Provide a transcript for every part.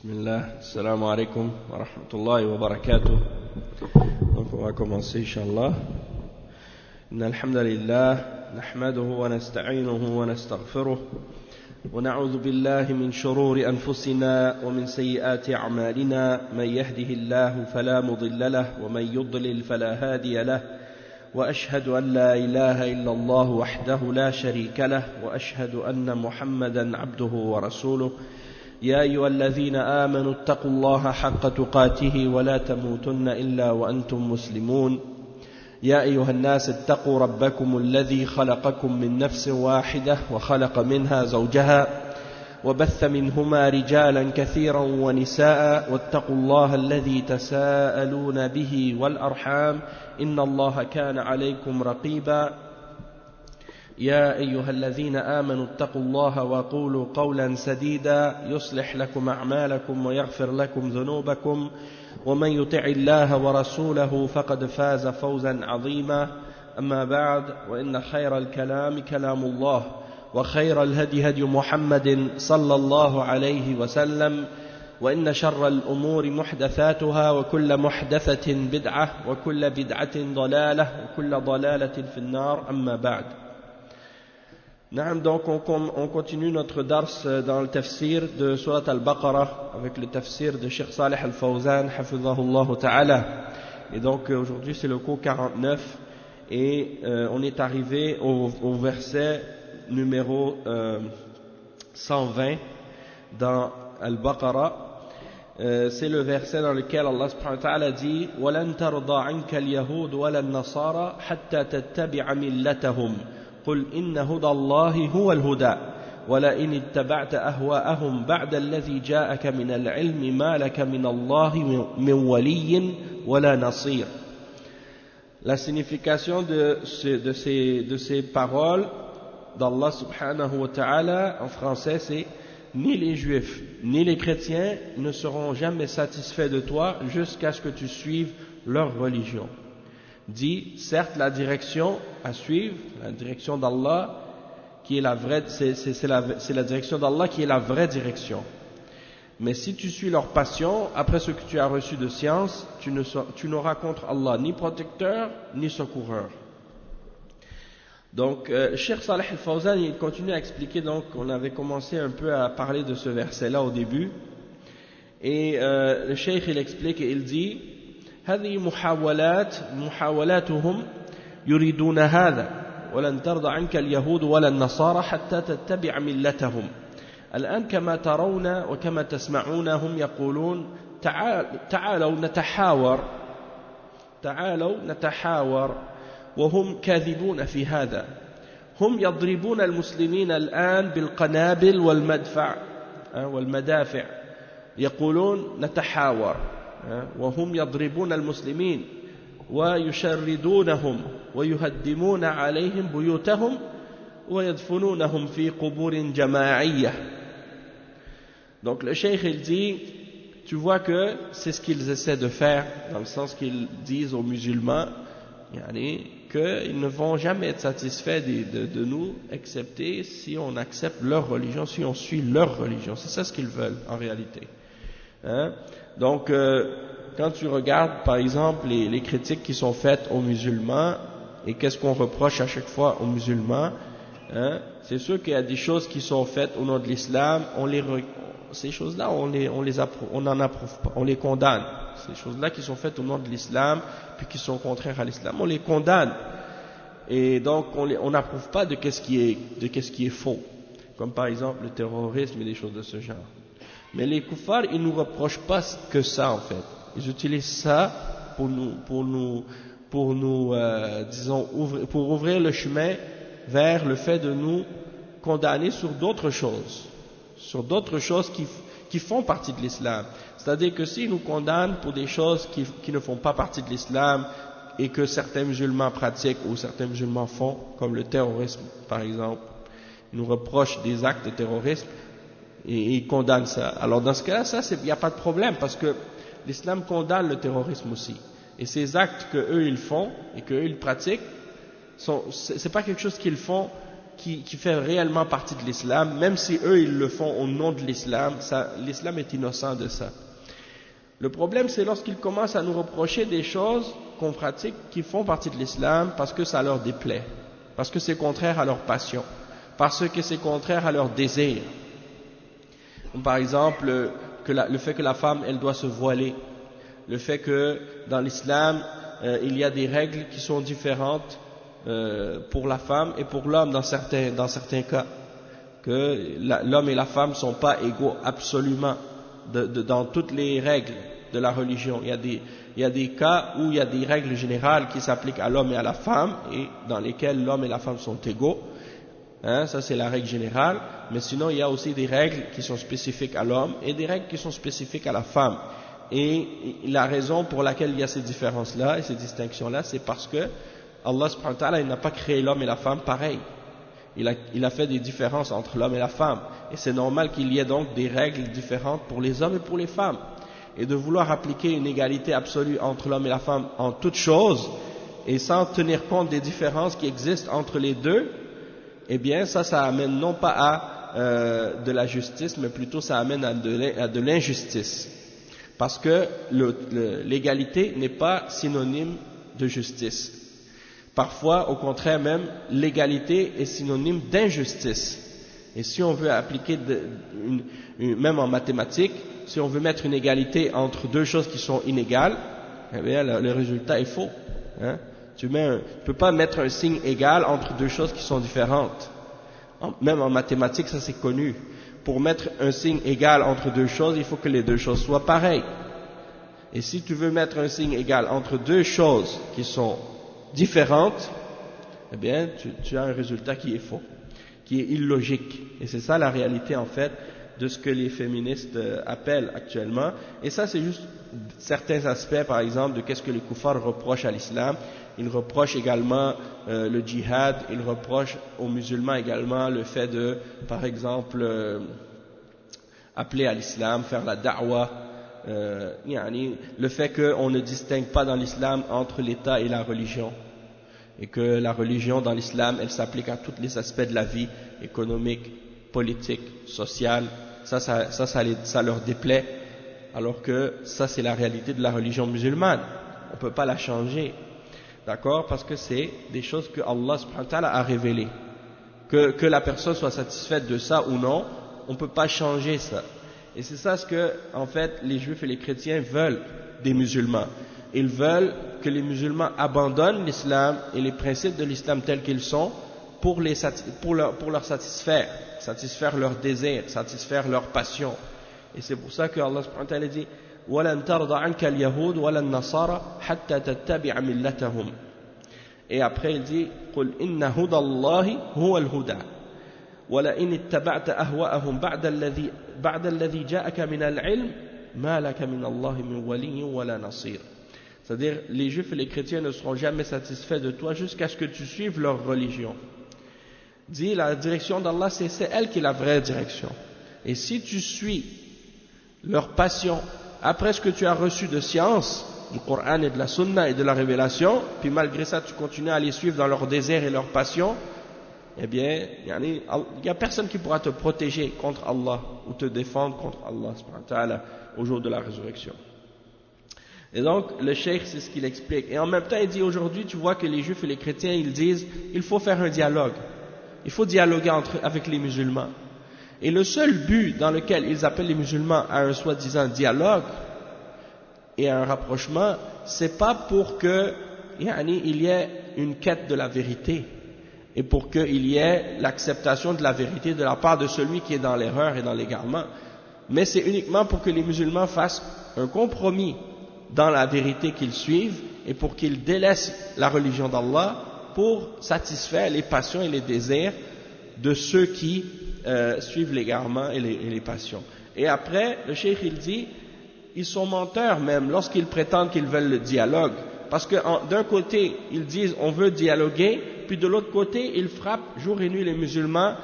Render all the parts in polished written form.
Bismillah, assalamu alaikum wa rahmatullahi wa barakatuh. Donc on va commencer inshallah. Inna alhamdulillah, nahmaduhu wa nasta'inuhu wa nastaghfiruh wa na'udhu billahi min shururi anfusina wa min sayyiati a'malina man yahdihillahu fala mudilla lahu wa man yudlil fala hadiya lahu wa ashhadu an la ilaha illa Allah wahdahu la sharika lahu wa ashhadu anna Muhammadan abduhu wa rasuluh. يا أيها الذين آمنوا اتقوا الله حق تقاته ولا تموتن إلا وأنتم مسلمون يا أيها الناس اتقوا ربكم الذي خلقكم من نفس واحدة وخلق منها زوجها وبث منهما رجالا كثيرا ونساء واتقوا الله الذي تساءلون به والأرحام إن الله كان عليكم رقيبا يا أيها الذين آمنوا اتقوا الله وقولوا قولا سديدا يصلح لكم أعمالكم ويغفر لكم ذنوبكم ومن يطع الله ورسوله فقد فاز فوزا عظيما أما بعد وإن خير الكلام كلام الله وخير الهدي هدي محمد صلى الله عليه وسلم وإن شر الأمور محدثاتها وكل محدثة بدعة وكل بدعة ضلالة وكل ضلالة في النار أما بعد. Donc on continue notre dars dans le tafsir de Surat al-Baqarah avec le tafsir de Cheikh Salih al-Fawzan hafidhahullah ta'ala. Et donc aujourd'hui c'est le cours 49 et on est arrivé au verset numéro 120 dans al-Baqarah. C'est le verset dans lequel Allah subhanahu wa ta'ala dit وَلَن تَرْضَى عَنْكَ الْيَهُودُ وَلَا النَّصَارَى حَتَّى تَتَّبِعَ مِلَّتَهُمْ قل إن هدى الله هو الهدى ولئن اتبعت أهواءهم بعد الذي جاءك من العلم ما لك من الله من ولي ولا نصير. La signification de ces paroles d'Allah subhanahu wa ta'ala en français c'est ni les juifs ni les chrétiens ne seront jamais satisfaits de toi jusqu'à ce que tu suives leur religion. Dit, certes, la direction à suivre, la direction d'Allah, qui est la vraie, c'est la direction d'Allah qui est la vraie direction. Mais si tu suis leur passion, après ce que tu as reçu de science, tu n'auras contre Allah ni protecteur, ni secoureur. Donc, Cheikh Salih al-Fawzan, il continue à expliquer, donc, on avait commencé un peu à parler de ce verset-là au début. Et le Cheikh, il explique et il dit, هذه محاولاتهم يريدون هذا ولن ترضى عنك اليهود ولا النصارى حتى تتبع ملتهم. الآن كما ترون وكما تسمعون هم يقولون تعالوا نتحاور وهم كاذبون في هذا. هم يضربون المسلمين الآن بالقنابل والمدافع يقولون نتحاور وهم يضربون المسلمين ويشردونهم ويهدمون عليهم بيوتهم ويدفنونهم في قبور جماعية. Donc le cheikh il dit, tu vois que c'est ce qu'ils essaient de faire, dans le sens qu'ils disent aux musulmans qu'ils ne vont jamais être satisfaits de nous, excepté si on accepte leur religion, si on suit leur religion. C'est ça ce qu'ils veulent en réalité. Donc, quand tu regardes, par exemple, les critiques qui sont faites aux musulmans, et qu'est-ce qu'on reproche à chaque fois aux musulmans, c'est sûr qu'il y a des choses qui sont faites au nom de l'islam, ces choses-là, on n'en approuve pas, on les condamne. Ces choses-là qui sont faites au nom de l'islam, puis qui sont contraires à l'islam, on les condamne. Et donc, on n'approuve pas de qu'est-ce qui est faux, comme par exemple le terrorisme et des choses de ce genre. Mais les kuffars, ils nous reprochent pas que ça en fait. Ils utilisent ça pour ouvrir le chemin vers le fait de nous condamner sur d'autres choses qui font partie de l'islam. C'est-à-dire que s'ils nous condamnent pour des choses qui ne font pas partie de l'islam et que certains musulmans pratiquent ou certains musulmans font, comme le terrorisme par exemple, ils nous reprochent des actes de terrorisme. Et ils condamnent ça. Alors dans ce cas-là, il n'y a pas de problème parce que l'islam condamne le terrorisme aussi. Et ces actes que eux ils font et que eux ils pratiquent, c'est pas quelque chose qu'ils font qui fait réellement partie de l'islam, même si eux ils le font au nom de l'islam, l'islam est innocent de ça. Le problème c'est lorsqu'ils commencent à nous reprocher des choses qu'on pratique qui font partie de l'islam parce que ça leur déplaît, parce que c'est contraire à leur passion, parce que c'est contraire à leur désir. Comme par exemple le fait que la femme elle doit se voiler, le fait que dans l'islam il y a des règles qui sont différentes pour la femme et pour l'homme dans certains cas, que l'homme et la femme ne sont pas égaux absolument dans toutes les règles de la religion. Il y a des cas où il y a des règles générales qui s'appliquent à l'homme et à la femme et dans lesquelles l'homme et la femme sont égaux. Ça c'est la règle générale, mais sinon il y a aussi des règles qui sont spécifiques à l'homme et des règles qui sont spécifiques à la femme. Et la raison pour laquelle il y a ces différences-là et ces distinctions-là, c'est parce que Allah subhanahu wa ta'ala, il n'a pas créé l'homme et la femme pareil. Il a fait des différences entre l'homme et la femme. Et c'est normal qu'il y ait donc des règles différentes pour les hommes et pour les femmes. Et de vouloir appliquer une égalité absolue entre l'homme et la femme en toutes choses, et sans tenir compte des différences qui existent entre les deux, eh bien ça amène non pas à de la justice, mais plutôt ça amène à de l'injustice. Parce que l'égalité n'est pas synonyme de justice. Parfois, au contraire même, l'égalité est synonyme d'injustice. Et si on veut appliquer, même en mathématiques, si on veut mettre une égalité entre deux choses qui sont inégales, eh bien le résultat est faux. Tu peux pas mettre un signe égal entre deux choses qui sont différentes. Même en mathématiques, ça c'est connu. Pour mettre un signe égal entre deux choses, il faut que les deux choses soient pareilles. Et si tu veux mettre un signe égal entre deux choses qui sont différentes, eh bien, tu as un résultat qui est faux, qui est illogique. Et c'est ça la réalité, en fait, de ce que les féministes appellent actuellement. Et ça, c'est juste certains aspects, par exemple, de qu'est-ce que les koufars reprochent à l'islam. Ils reprochent également le djihad, ils reprochent aux musulmans également le fait de, par exemple, appeler à l'islam, faire la da'wah, le fait qu'on ne distingue pas dans l'islam entre l'État et la religion, et que la religion dans l'islam, elle s'applique à tous les aspects de la vie, économique, politique, sociale. Ça leur déplaît, alors que ça c'est la réalité de la religion musulmane. On ne peut pas la changer. D'accord? Parce que c'est des choses que Allah subhanahu wa ta'ala a révélées. Que la personne soit satisfaite de ça ou non, on ne peut pas changer ça. Et c'est ça ce que, en fait, les juifs et les chrétiens veulent des musulmans. Ils veulent que les musulmans abandonnent l'islam et les principes de l'islam tels qu'ils sont pour leur satisfaire leurs désirs, satisfaire leurs passions. Et c'est pour ça que Allah subhanahu wa ta'ala dit وَلَنْ تَرْضَ عَنْكَ الْيَهُودُ وَلَا النَّصَارَى حَتَّى تَتَّبِعَ مِلَّتَهُمْ. Et après il dit قُلْ إِنَّ هُدَى اللَّهِ هُوَ الْهُدَى وَلَئِنِ اتَّبَعْتَ أَهْوَاءَهُمْ بَعْدَ الَّذِي جَاءَكَ مِنَ الْعِلْمِ مَا لَكَ مِنَ اللَّهِ مِنْ وَلِيٍّ وَلَا نَصِيرٍ. C'est-à-dire, les juifs et les chrétiens ne seront jamais satisfaits de toi jusqu'à ce que tu suives leur religion. Dis, la direction d'Allah, c'est elle qui est la vraie direction. Et si tu suis leur passion après ce que tu as reçu de science, du Coran et de la Sunna et de la révélation, puis malgré ça tu continues à les suivre dans leurs désirs et leurs passions, eh bien, il n'y a personne qui pourra te protéger contre Allah ou te défendre contre Allah subhanahu wa ta'ala au jour de la résurrection. Et donc, le cheikh, c'est ce qu'il explique. Et en même temps, il dit aujourd'hui, tu vois que les juifs et les chrétiens, ils disent, il faut faire un dialogue. Il faut dialoguer avec les musulmans. Et le seul but dans lequel ils appellent les musulmans à un soi-disant dialogue et à un rapprochement, c'est pas pour que, il y ait une quête de la vérité et pour qu'il y ait l'acceptation de la vérité de la part de celui qui est dans l'erreur et dans l'égarement. Mais c'est uniquement pour que les musulmans fassent un compromis dans la vérité qu'ils suivent et pour qu'ils délaissent la religion d'Allah pour satisfaire les passions et les désirs de ceux qui suivent l'égarement et les passions. Et après, le cheikh il dit, ils sont menteurs même lorsqu'ils prétendent qu'ils veulent le dialogue. Parce que d'un côté, ils disent on veut dialoguer, puis de l'autre côté, ils frappent jour et nuit les musulmans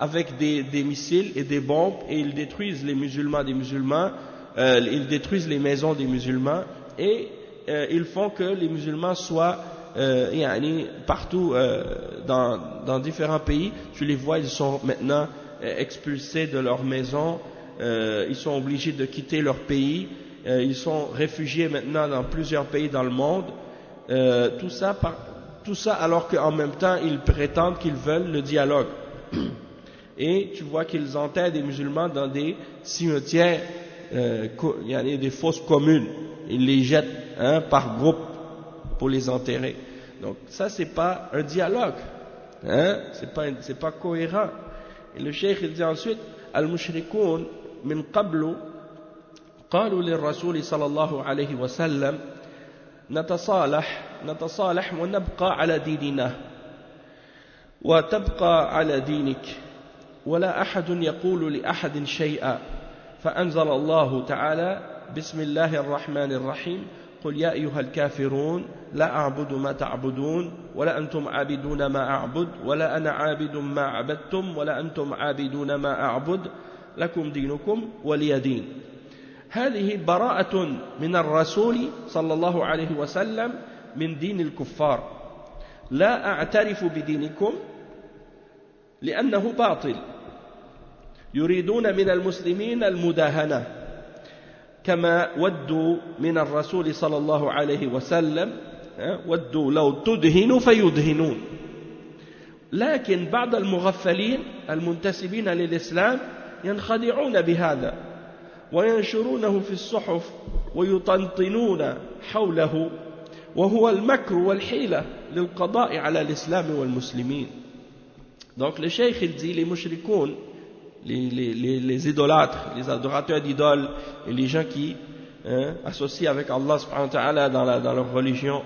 avec des missiles et des bombes, et ils détruisent les musulmans des musulmans, ils détruisent les maisons des musulmans, et ils font que les musulmans soient partout dans différents pays, tu les vois, ils sont maintenant expulsés de leur maison, ils sont obligés de quitter leur pays, ils sont réfugiés maintenant dans plusieurs pays dans le monde, tout ça alors qu'en même temps ils prétendent qu'ils veulent le dialogue. Et tu vois qu'ils enterrent des musulmans dans des cimetières, des fosses communes, ils les jettent par groupe pour les enterrer. Donc ça c'est pas un dialogue, c'est pas cohérent. Et le cheikh il dit ensuite, al-mushrikoun min qablu qalu lir-rasul sallallahu alayhi wa sallam نتصالح ونبقى على ديننا وتبقى على دينك ولا أحد يقول لأحد شيئا فأنزل الله تعالى بسم الله الرحمن الرحيم قل يا أيها الكافرون لا أعبد ما تعبدون ولا أنتم عابدون ما أعبد ولا أنا عابد ما عبدتم ولا أنتم عابدون ما أعبد لكم دينكم ولي دين. هذه براءة من الرسول صلى الله عليه وسلم من دين الكفار لا أعترف بدينكم لأنه باطل يريدون من المسلمين المداهنة كما ودوا من الرسول صلى الله عليه وسلم ودوا لو تدهنوا فيدهنون. لكن بعض المغفلين المنتسبين للإسلام ينخدعون بهذا وينشرونه في الصحف ويطنطنون حوله وهو المكر والحيلة للقضاء على الإسلام والمسلمين. Donc le cheikh il dit les mushrikoun, les idolâtres, les adorateurs d'idoles et les gens qui associent avec Allah subhanahu wa ta'ala dans leur religion,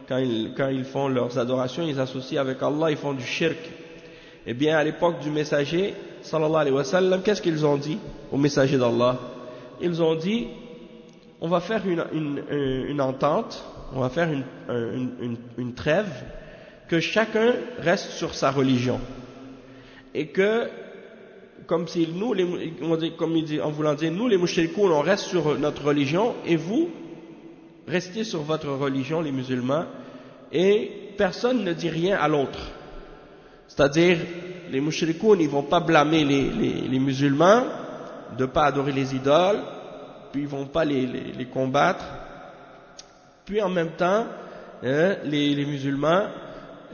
quand ils font leurs adorations, ils associent avec Allah, ils font du shirk. Eh bien à l'époque du messager sallallahu alayhi wa sallam, qu'est-ce qu'ils ont dit au messager d'Allah? Ils ont dit, on va faire une entente, on va faire une trêve, que chacun reste sur sa religion. Et que, comme si nous, en voulant dire, nous les mushrikoun, on reste sur notre religion, et vous, restez sur votre religion, les musulmans, et personne ne dit rien à l'autre. C'est-à-dire, les mushrikoun, ils ne vont pas blâmer les musulmans, de ne pas adorer les idoles, puis ils ne vont pas les combattre, puis en même temps, les musulmans,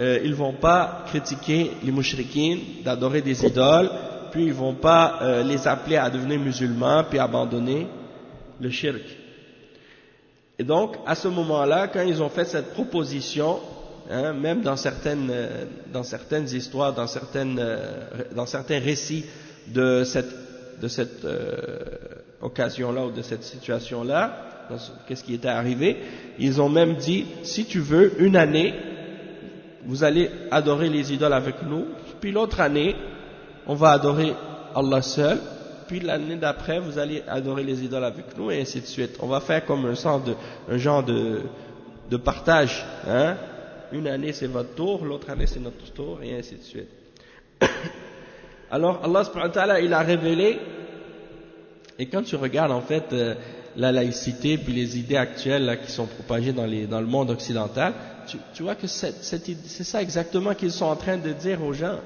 ils ne vont pas critiquer les mushrikines d'adorer des idoles, puis ils ne vont pas les appeler à devenir musulmans, puis abandonner le shirk. Et donc, à ce moment-là, quand ils ont fait cette proposition, même dans certaines histoires, dans certains récits de cette occasion-là ou de cette situation-là, qu'est-ce qui était arrivé, ils ont même dit, si tu veux, une année, vous allez adorer les idoles avec nous, puis l'autre année, on va adorer Allah seul, puis l'année d'après, vous allez adorer les idoles avec nous, et ainsi de suite. On va faire comme un genre de partage, Une année c'est votre tour, l'autre année c'est notre tour, et ainsi de suite. Alors Allah subhanahu wa ta'ala, il a révélé, et quand tu regardes en fait la laïcité puis les idées actuelles là, qui sont propagées dans le monde occidental, tu vois que c'est ça exactement qu'ils sont en train de dire aux gens,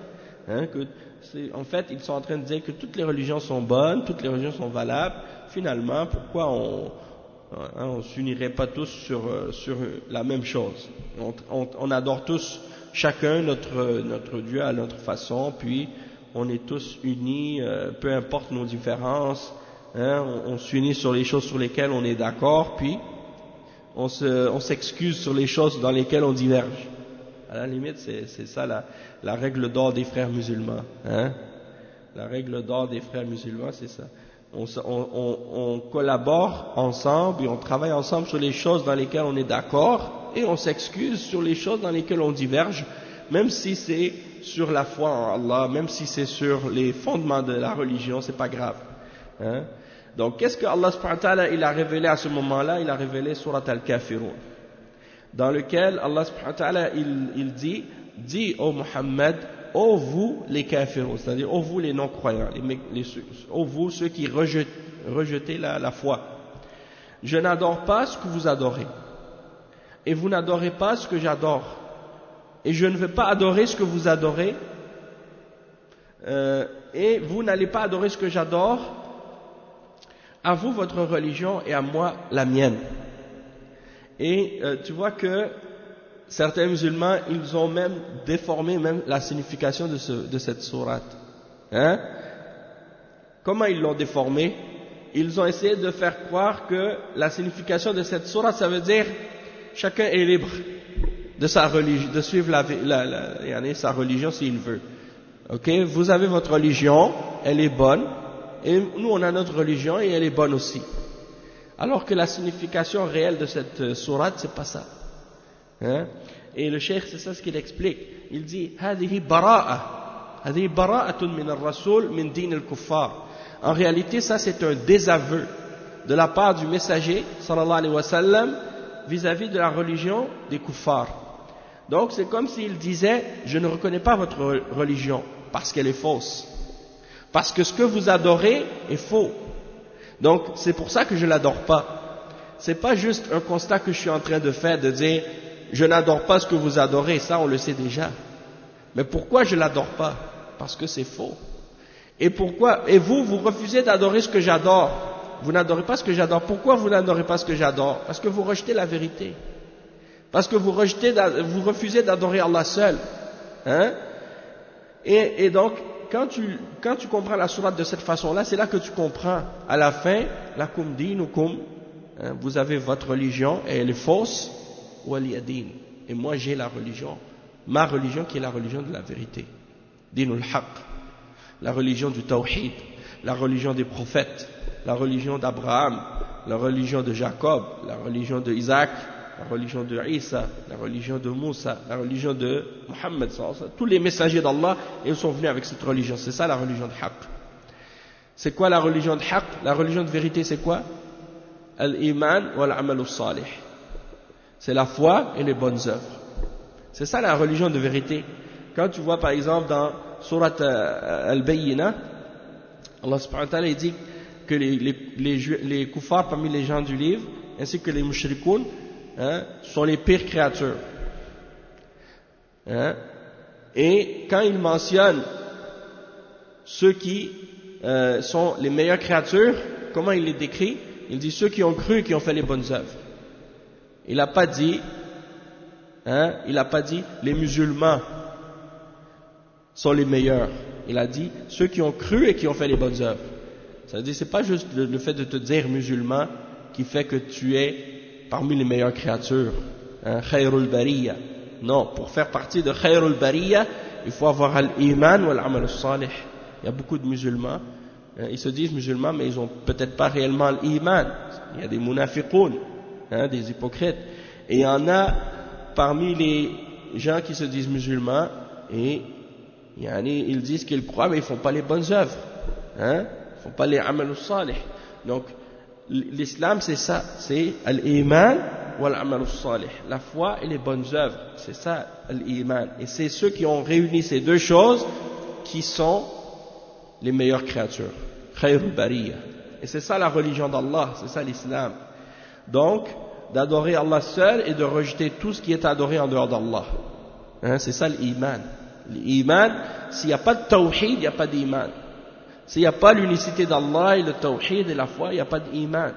en fait ils sont en train de dire que toutes les religions sont bonnes, toutes les religions sont valables. Finalement, pourquoi on s'unirait pas tous sur la même chose? On adore tous chacun notre Dieu à notre façon, puis on est tous unis, peu importe nos différences, on s'unit sur les choses sur lesquelles on est d'accord, puis on s'excuse sur les choses dans lesquelles on diverge. À la limite, c'est ça la règle d'or des frères musulmans. La règle d'or des frères musulmans, c'est ça. On collabore ensemble et on travaille ensemble sur les choses dans lesquelles on est d'accord, et on s'excuse sur les choses dans lesquelles on diverge, même si c'est sur la foi en Allah, même si c'est sur les fondements de la religion, c'est pas grave. Donc, qu'est-ce que Allah subhanahu wa ta'ala il a révélé à ce moment-là? Il a révélé Surat Al-Kafirun, dans lequel Allah subhanahu wa ta'ala il dit ô Muhammad, ô vous les kafirun, c'est-à-dire ô vous les non-croyants, ô vous ceux qui rejetez la foi, je n'adore pas ce que vous adorez, et vous n'adorez pas ce que j'adore, et je ne vais pas adorer ce que vous adorez, et vous n'allez pas adorer ce que j'adore, à vous votre religion et à moi la mienne. Et tu vois que certains musulmans, ils ont même déformé même la signification de cette sourate. Hein? Comment ils l'ont déformé? Ils ont essayé de faire croire que la signification de cette sourate, ça veut dire chacun est libre de sa religion, de suivre sa religion s'il veut. Ok? Vous avez votre religion, elle est bonne, et nous on a notre religion et elle est bonne aussi. Alors que la signification réelle de cette sourate, c'est pas ça. Hein? Et le cheikh, c'est ça ce qu'il explique. Il dit هذه براءة من الرسول من دين الكفار. En réalité, ça c'est un désaveu de la part du messager sallallahu alayhi wa sallam vis-à-vis de la religion des kuffars. Donc c'est comme s'il disait je ne reconnais pas votre religion parce qu'elle est fausse. Parce que ce que vous adorez est faux. Donc c'est pour ça que je l'adore pas. C'est pas juste un constat que je suis en train de faire, de dire je n'adore pas ce que vous adorez, ça on le sait déjà. Mais pourquoi je l'adore pas? Parce que c'est faux. Et pourquoi? Et vous refusez d'adorer ce que j'adore. Vous n'adorez pas ce que j'adore. Pourquoi vous n'adorez pas ce que j'adore? Parce que vous rejetez la vérité. Parce que vous refusez d'adorer Allah seul. Hein? Et donc, quand tu comprends la sourate de cette façon-là, c'est là que tu comprends à la fin, lakum dinukum, vous avez votre religion et elle est fausse, waliyadin. Et moi j'ai la religion, ma religion qui est la religion de la vérité. Dinul haq, la religion du tawhid, la religion des prophètes, la religion d'Abraham, la religion de Jacob, la religion de Isaac, la religion de Isa, la religion de Moussa, la religion de Muhammad, tous les messagers d'Allah, ils sont venus avec cette religion. C'est ça la religion de haq. C'est quoi la religion de haq? La religion de vérité, c'est quoi? Al-iman wal-amal salih. C'est la foi et les bonnes œuvres. C'est ça la religion de vérité. Quand tu vois par exemple dans Surat Al-Bayyinah, Allah subhanahu wa ta'ala dit que les kuffars parmi les gens du livre, ainsi que les mushrikoun, sont les pires créatures. Et quand il mentionne ceux qui sont les meilleures créatures, comment il les décrit? Il dit ceux qui ont cru et qui ont fait les bonnes œuvres. Il n'a pas dit les musulmans sont les meilleurs. Il a dit ceux qui ont cru et qui ont fait les bonnes œuvres. Ça veut dire c'est pas juste le fait de te dire musulman qui fait que tu es parmi les meilleures créatures. Khayrul bariya. Non, pour faire partie de Khayrul bariya, il faut avoir l'iman ou l'amal salih. Il y a beaucoup de musulmans, ils se disent musulmans, mais ils n'ont peut-être pas réellement l'iman. Il y a des munafiqoun, des hypocrites. Et il y en a parmi les gens qui se disent musulmans, et ils disent qu'ils croient, mais ils ne font pas les bonnes œuvres. Ils ne font pas les amal salih. Donc, l'islam c'est ça, c'est l'iman ou l'amal salih. La foi et les bonnes œuvres, c'est ça l'iman. Et c'est ceux qui ont réuni ces deux choses qui sont les meilleures créatures. Khayrul bariya. Et c'est ça la religion d'Allah, c'est ça l'islam. Donc, d'adorer Allah seul et de rejeter tout ce qui est adoré en dehors d'Allah. C'est ça l'iman. L'iman, s'il n'y a pas de tawhid, il n'y a pas d'iman. S'il n'y a pas l'unicité d'Allah et le tawhid et la foi, il n'y a pas d'iman.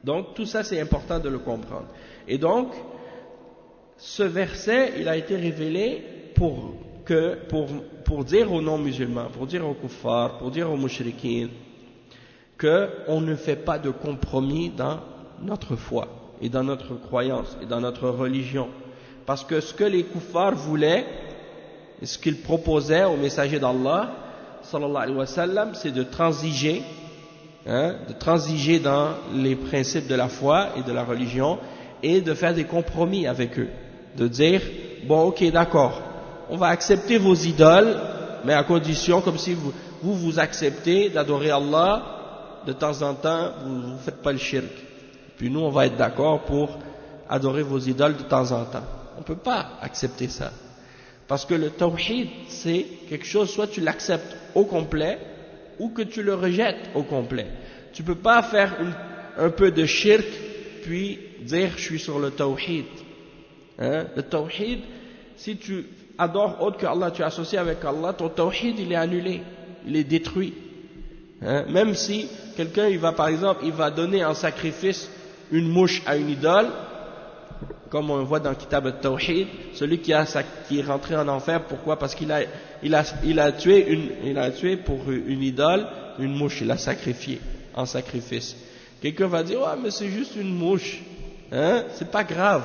Donc, tout ça, c'est important de le comprendre. Et donc, ce verset, il a été révélé pour dire aux non-musulmans, pour dire aux kuffars, pour dire aux mushrikines, qu'on ne fait pas de compromis dans notre foi, et dans notre croyance, et dans notre religion. Parce que ce que les kuffars voulaient, et ce qu'ils proposaient aux messagers d'Allah, sallallahu alayhi wa sallam, c'est de transiger dans les principes de la foi et de la religion, et de faire des compromis avec eux. De dire, bon ok d'accord, on va accepter vos idoles, mais à condition, comme si vous acceptez d'adorer Allah, de temps en temps, vous ne faites pas le shirk. Puis nous, on va être d'accord pour adorer vos idoles de temps en temps. On ne peut pas accepter ça. Parce que le tawhid, c'est quelque chose, soit tu l'acceptes au complet, ou que tu le rejettes au complet. Tu ne peux pas faire un peu de shirk puis dire je suis sur le tawhid. Hein? Le tawhid, si tu adores autre que Allah, tu associes avec Allah, ton tawhid il est annulé, il est détruit. Hein? Même si quelqu'un il va par exemple, il va donner en sacrifice une mouche à une idole, comme on voit dans le Kitab al-Tawhid, celui qui est rentré en enfer, pourquoi? Parce qu'il a tué pour une idole, une mouche, il l'a sacrifié en sacrifice. Quelqu'un va dire, ouais, mais c'est juste une mouche, hein? C'est pas grave,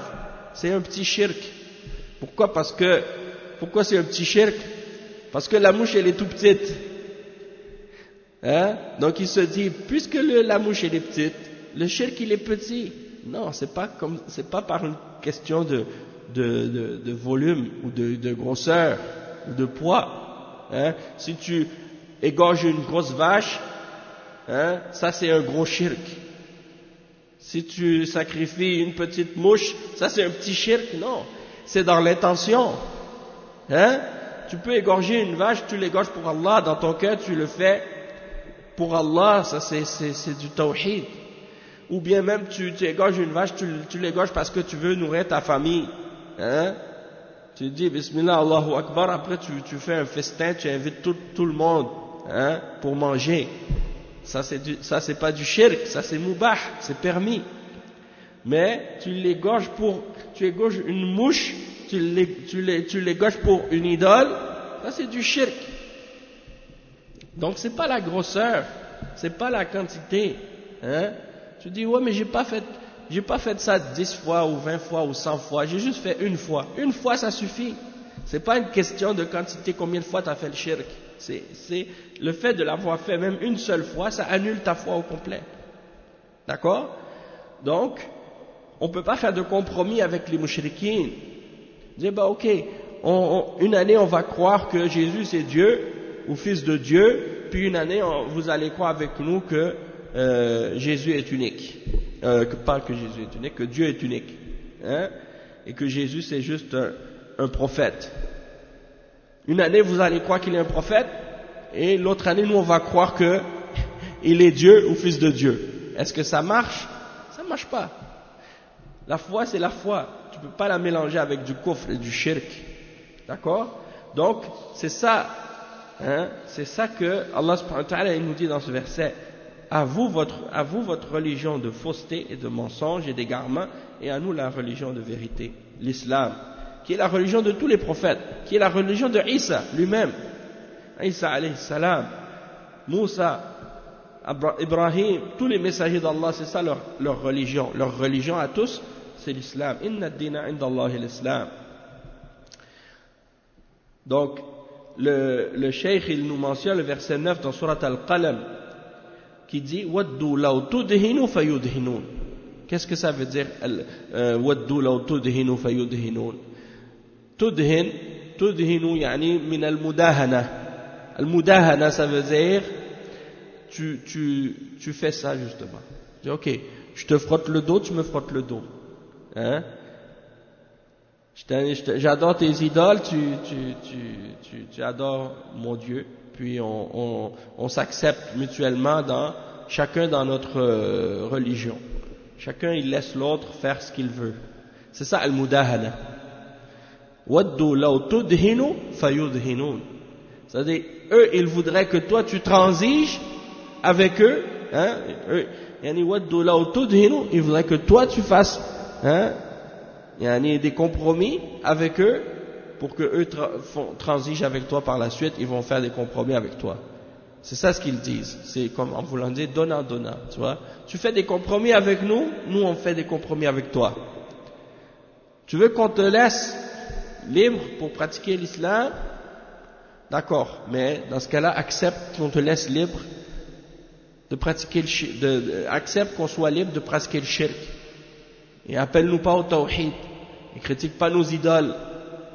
c'est un petit shirk. Pourquoi? Pourquoi c'est un petit shirk? Parce que la mouche elle est tout petite. Hein? Donc il se dit, puisque la mouche elle est petite, le shirk il est petit. Non, c'est pas par une question de volume ou de grosseur ou de poids. Hein? Si tu égorges une grosse vache, hein, ça c'est un gros shirk. Si tu sacrifies une petite mouche, ça c'est un petit shirk. Non, c'est dans l'intention. Hein? Tu peux égorger une vache, tu l'égorges pour Allah, dans ton cœur tu le fais pour Allah, ça c'est du tawhid. Ou bien même tu égorges une vache, tu l'égorges parce que tu veux nourrir ta famille. Hein? Tu dis Bismillah, Allahu Akbar, après tu fais un festin, tu invites tout le monde, hein, pour manger. Ça c'est pas du shirk, ça c'est mubah, c'est permis. Mais tu égorges une mouche, tu l'égorges pour une idole, ça c'est du shirk. Donc c'est pas la grosseur, c'est pas la quantité, hein. Tu dis, ouais, mais j'ai pas fait ça 10 fois ou 20 fois ou 100 fois, j'ai juste fait une fois. Une fois, ça suffit. C'est pas une question de quantité, combien de fois tu as fait le shirk. C'est le fait de l'avoir fait même une seule fois, ça annule ta foi au complet. D'accord? Donc, on peut pas faire de compromis avec les mouchriquines. Dire, bah ok, une année on va croire que Jésus c'est Dieu, ou fils de Dieu, puis une année vous allez croire avec nous que Jésus est unique, pas que Jésus est unique, que Dieu est unique, hein, et que Jésus c'est juste un prophète. Une année vous allez croire qu'il est un prophète, et l'autre année nous on va croire que il est Dieu ou fils de Dieu. Est-ce que ça marche? Ça marche pas. La foi c'est la foi, tu peux pas la mélanger avec du kufr et du shirk, d'accord? Donc c'est ça, hein, c'est ça que Allah subhanahu wa ta'ala il nous dit dans ce verset. À vous votre religion de fausseté et de mensonge et d'égarement, et à nous la religion de vérité, l'islam, qui est la religion de tous les prophètes, qui est la religion de Isa lui-même. Isa alayhi salam, Moussa, Ibrahim, tous les messagers d'Allah, c'est ça leur religion. Leur religion à tous, c'est l'islam. Inna ad-dina inda Allahi l'islam. Donc, le cheikh, il nous mentionne le verset 9 dans Surat Al-Qalam, qui dit Waddu law tudhinu fayudhinun. Qu'est-ce que ça veut dire Waddu law tudhinu fayudhinun? Tudhinu yani min al-mudahana. Al-mudahana ça veut dire tu fais ça justement. Tu dis OK, je te frotte le dos, tu me frottes le dos. Hein? J'adore tes idoles, tu adores mon Dieu. Puis on s'accepte mutuellement chacun dans notre religion. Chacun il laisse l'autre faire ce qu'il veut. C'est ça al-mudahana. Waddu law tudhinu fayudhinun. C'est-à-dire eux ils voudraient que toi tu transiges avec eux, hein? Yani waddu law tudhinu, ils voudraient que toi tu fasses, hein? Yani des compromis avec eux. Pour que eux transigent avec toi par la suite, ils vont faire des compromis avec toi. C'est ça ce qu'ils disent. C'est comme en voulant dire donnant, donnant. Tu vois, tu fais des compromis avec nous, nous on fait des compromis avec toi. Tu veux qu'on te laisse libre pour pratiquer l'islam? D'accord, mais dans ce cas-là, accepte qu'on te laisse libre de pratiquer accepte qu'on soit libre de pratiquer le shirk. Et appelle-nous pas au tawhid. Et critique pas nos idoles.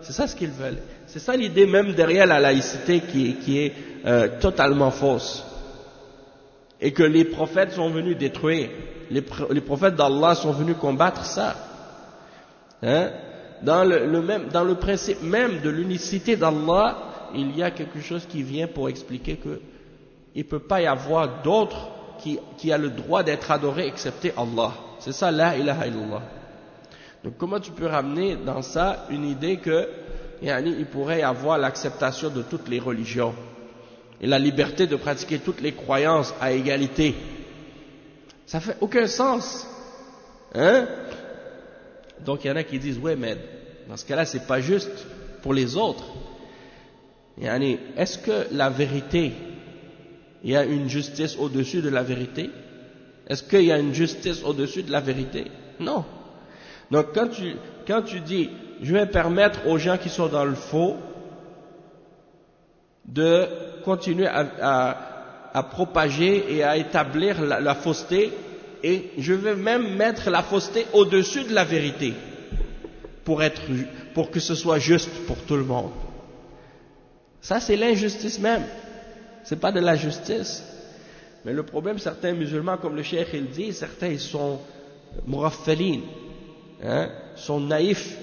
C'est ça ce qu'ils veulent. C'est ça l'idée même derrière la laïcité qui est totalement fausse. Et que les prophètes sont venus détruire. Les prophètes d'Allah sont venus combattre ça. Hein? Dans le principe même de l'unicité d'Allah, il y a quelque chose qui vient pour expliquer que il ne peut pas y avoir d'autres qui a le droit d'être adoré excepté Allah. C'est ça, la ilaha illallah. Donc comment tu peux ramener dans ça une idée que il pourrait y avoir l'acceptation de toutes les religions et la liberté de pratiquer toutes les croyances à égalité? Ça fait aucun sens. Hein? Donc il y en a qui disent, ouais, mais dans ce cas-là, c'est pas juste pour les autres. Est-ce que la vérité, il y a une justice au-dessus de la vérité? Est-ce qu'il y a une justice au-dessus de la vérité? Non. Donc quand tu dis, je vais permettre aux gens qui sont dans le faux de continuer à propager et à établir la fausseté, et je vais même mettre la fausseté au-dessus de la vérité pour que ce soit juste pour tout le monde. Ça, c'est l'injustice même. C'est pas de la justice. Mais le problème, certains musulmans, comme le cheikh il dit, certains ils sont muraffalines, ils sont naïfs,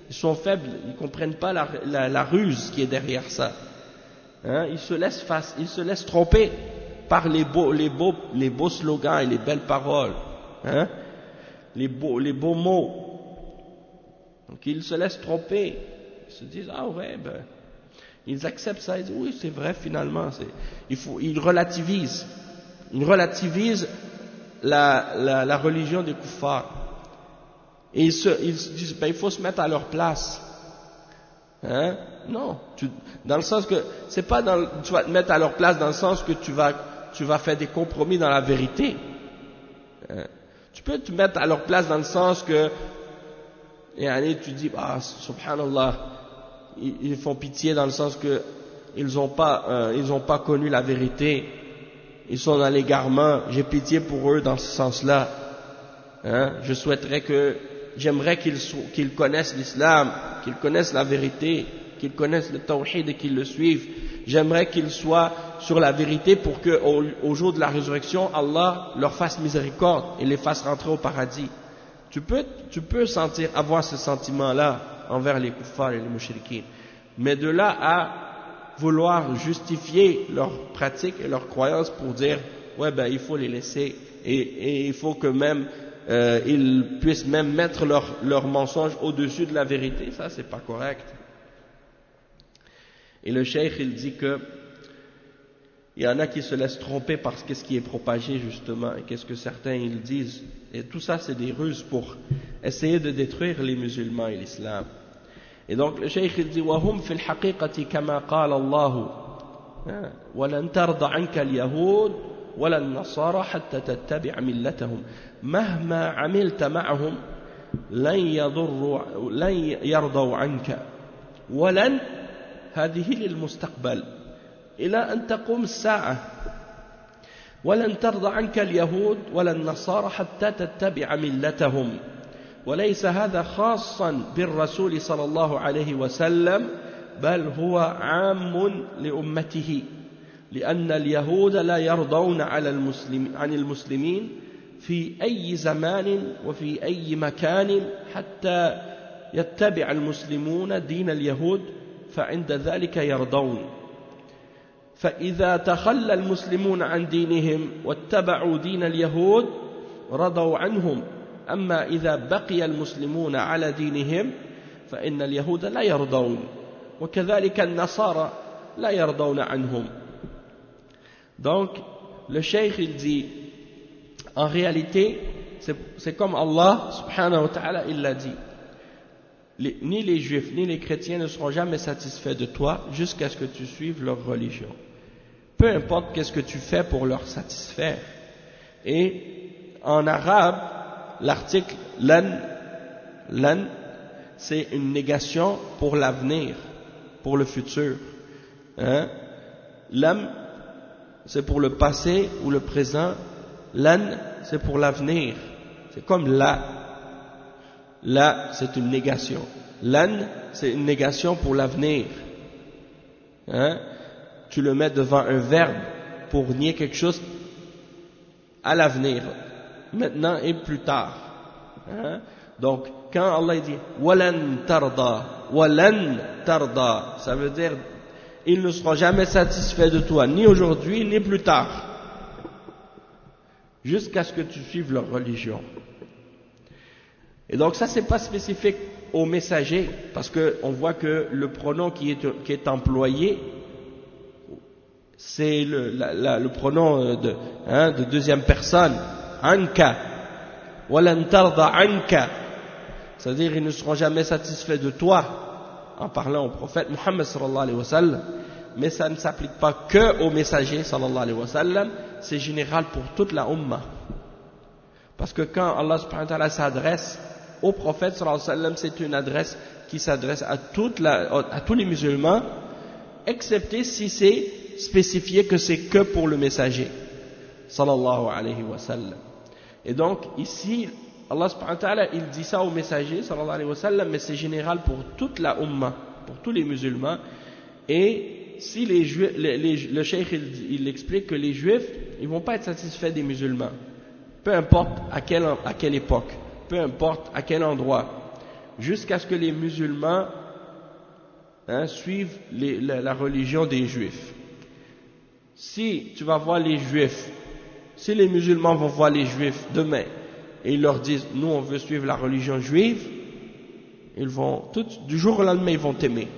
ils sont faibles, ils comprennent pas la ruse qui est derrière ça. Ils se laissent tromper par les beaux slogans et les belles paroles, les beaux mots. Donc ils se laissent tromper, ils se disent ah ouais ils acceptent ça, ils disent oui c'est vrai finalement, ils relativisent la religion des kuffars et ils se disent il faut se mettre à leur place. Non, dans le sens que c'est pas tu vas te mettre à leur place dans le sens que tu vas faire des compromis dans la vérité. Tu peux te mettre à leur place dans le sens que tu dis subhanallah, ils font pitié dans le sens que ils ont pas connu la vérité, ils sont dans l'égarement, j'ai pitié pour eux dans ce sens-là. J'aimerais qu'ils connaissent l'islam, qu'ils connaissent la vérité, qu'ils connaissent le tawhid et qu'ils le suivent. J'aimerais qu'ils soient sur la vérité pour que au jour de la résurrection, Allah leur fasse miséricorde et les fasse rentrer au paradis. Tu peux avoir ce sentiment-là envers les kuffars et les mushrikines. Mais de là à vouloir justifier leurs pratiques et leurs croyances pour dire il faut les laisser et il faut que même ils puissent même mettre leurs mensonges au-dessus de la vérité, ça c'est pas correct. Et le cheikh il dit que il y en a qui se laissent tromper par ce qui est propagé justement, et qu'est-ce que certains ils disent, et tout ça c'est des ruses pour essayer de détruire les musulmans et l'islam. Et donc le cheikh il dit وهم في الحقيقة كما قال الله ولن ترضى عنك اليهود ولا النصارى حتى تتبع ملتهم مهما عملت معهم لن يرضوا عنك ولن هذه للمستقبل إلى أن تقوم الساعة ولن ترضى عنك اليهود ولا النصارى حتى تتبع ملتهم وليس هذا خاصا بالرسول صلى الله عليه وسلم بل هو عام لأمته لأن اليهود لا يرضون عن المسلمين في أي زمان وفي أي مكان حتى يتبع المسلمون دين اليهود فعند ذلك يرضون فإذا تخلى المسلمون عن دينهم واتبعوا دين اليهود رضوا عنهم أما إذا بقي المسلمون على دينهم فإن اليهود لا يرضون وكذلك النصارى لا يرضون عنهم. Donc le cheikh il dit en réalité c'est comme Allah subhanahu wa ta'ala il l'a dit, ni les juifs ni les chrétiens ne seront jamais satisfaits de toi jusqu'à ce que tu suives leur religion, peu importe qu'est-ce que tu fais pour leur satisfaire. Et en arabe l'article lan c'est une négation pour l'avenir, pour le futur. Lam c'est pour le passé ou le présent, lan c'est pour l'avenir, c'est comme la c'est une négation, lan c'est une négation pour l'avenir. Tu le mets devant un verbe pour nier quelque chose à l'avenir, maintenant et plus tard. Donc quand Allah dit walan tarda, ça veut dire ils ne seront jamais satisfaits de toi, ni aujourd'hui ni plus tard. jusqu'à ce que tu suives leur religion. Et donc ça, c'est pas spécifique au messager, parce que on voit que le pronom qui est employé, c'est le pronom de deuxième personne, anka, walan tarda anka, c'est-à-dire ils ne seront jamais satisfaits de toi, en parlant au prophète Muhammad sallallahu alayhi wa sallam. Mais ça ne s'applique pas que au messager sallallahu alayhi wa sallam, c'est général pour toute la ummah. Parce que quand Allah subhanahu wa ta'ala s'adresse au prophète sallallahu alayhi wa sallam, c'est une adresse qui s'adresse à tous les musulmans, excepté si c'est spécifié que c'est que pour le messager sallallahu alayhi wa sallam. Et donc ici Allah subhanahu wa ta'ala il dit ça au messager sallallahu alayhi wa sallam, mais c'est général pour toute la ummah, pour tous les musulmans. Et si les juifs, le cheikh il explique que les juifs ils vont pas être satisfaits des musulmans, peu importe à quelle époque, peu importe à quel endroit, jusqu'à ce que les musulmans suivent la religion des juifs. Si tu vas voir les juifs, si les musulmans vont voir les juifs demain et ils leur disent nous on veut suivre la religion juive, ils vont du jour au lendemain ils vont t'aimer,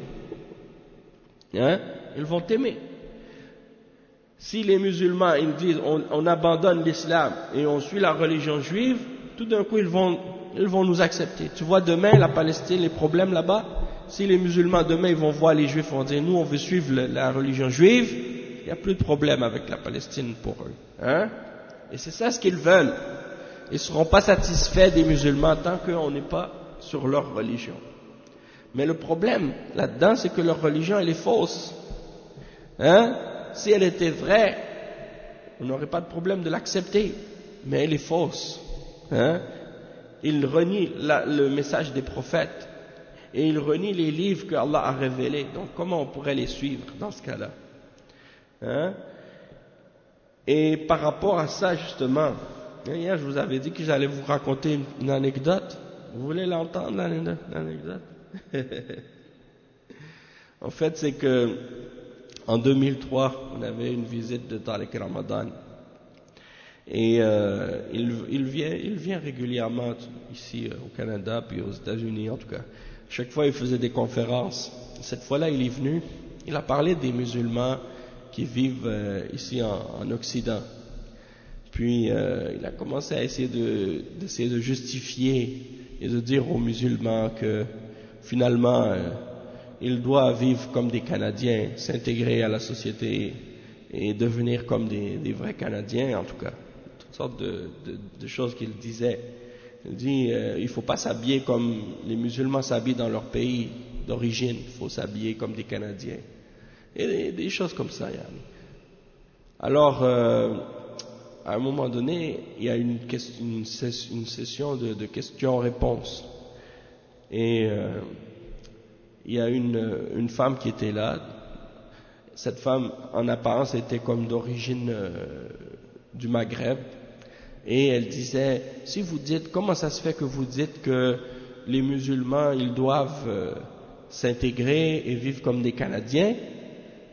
ils vont t'aimer. Si les musulmans ils disent on abandonne l'islam et on suit la religion juive, tout d'un coup ils vont nous accepter. Tu vois demain la Palestine, les problèmes là-bas, si les musulmans demain ils vont voir les juifs, vont dire nous on veut suivre la religion juive, il n'y a plus de problème avec la Palestine pour eux. Et c'est ça ce qu'ils veulent. Ils ne seront pas satisfaits des musulmans tant qu'on n'est pas sur leur religion. Mais le problème là-dedans, c'est que leur religion, elle est fausse. Si elle était vraie, on n'aurait pas de problème de l'accepter. Mais elle est fausse. Ils renient le message des prophètes. Et ils renient les livres que Allah a révélés. Donc comment on pourrait les suivre dans ce cas-là? Et par rapport à ça, justement, hier je vous avais dit que j'allais vous raconter une anecdote. Vous voulez l'entendre, l'anecdote? En fait, c'est que en 2003, on avait une visite de Tariq Ramadan. Et il vient régulièrement ici au Canada, puis aux États-Unis en tout cas. Chaque fois, il faisait des conférences. Cette fois-là, il est venu, il a parlé des musulmans qui vivent ici en Occident. Puis il a commencé à essayer de justifier et de dire aux musulmans que finalement ils doivent vivre comme des Canadiens, s'intégrer à la société et devenir comme des vrais Canadiens, en tout cas. Toutes sortes de choses qu'il disait. Il dit il ne faut pas s'habiller comme les musulmans s'habillent dans leur pays d'origine, il faut s'habiller comme des Canadiens. Et des choses comme ça. Alors, à un moment donné, il y a une session de questions-réponses. Et il y a une femme qui était là. Cette femme, en apparence, était comme d'origine du Maghreb. Et elle disait, si vous dites, comment ça se fait que vous dites que les musulmans, ils doivent s'intégrer et vivre comme des Canadiens?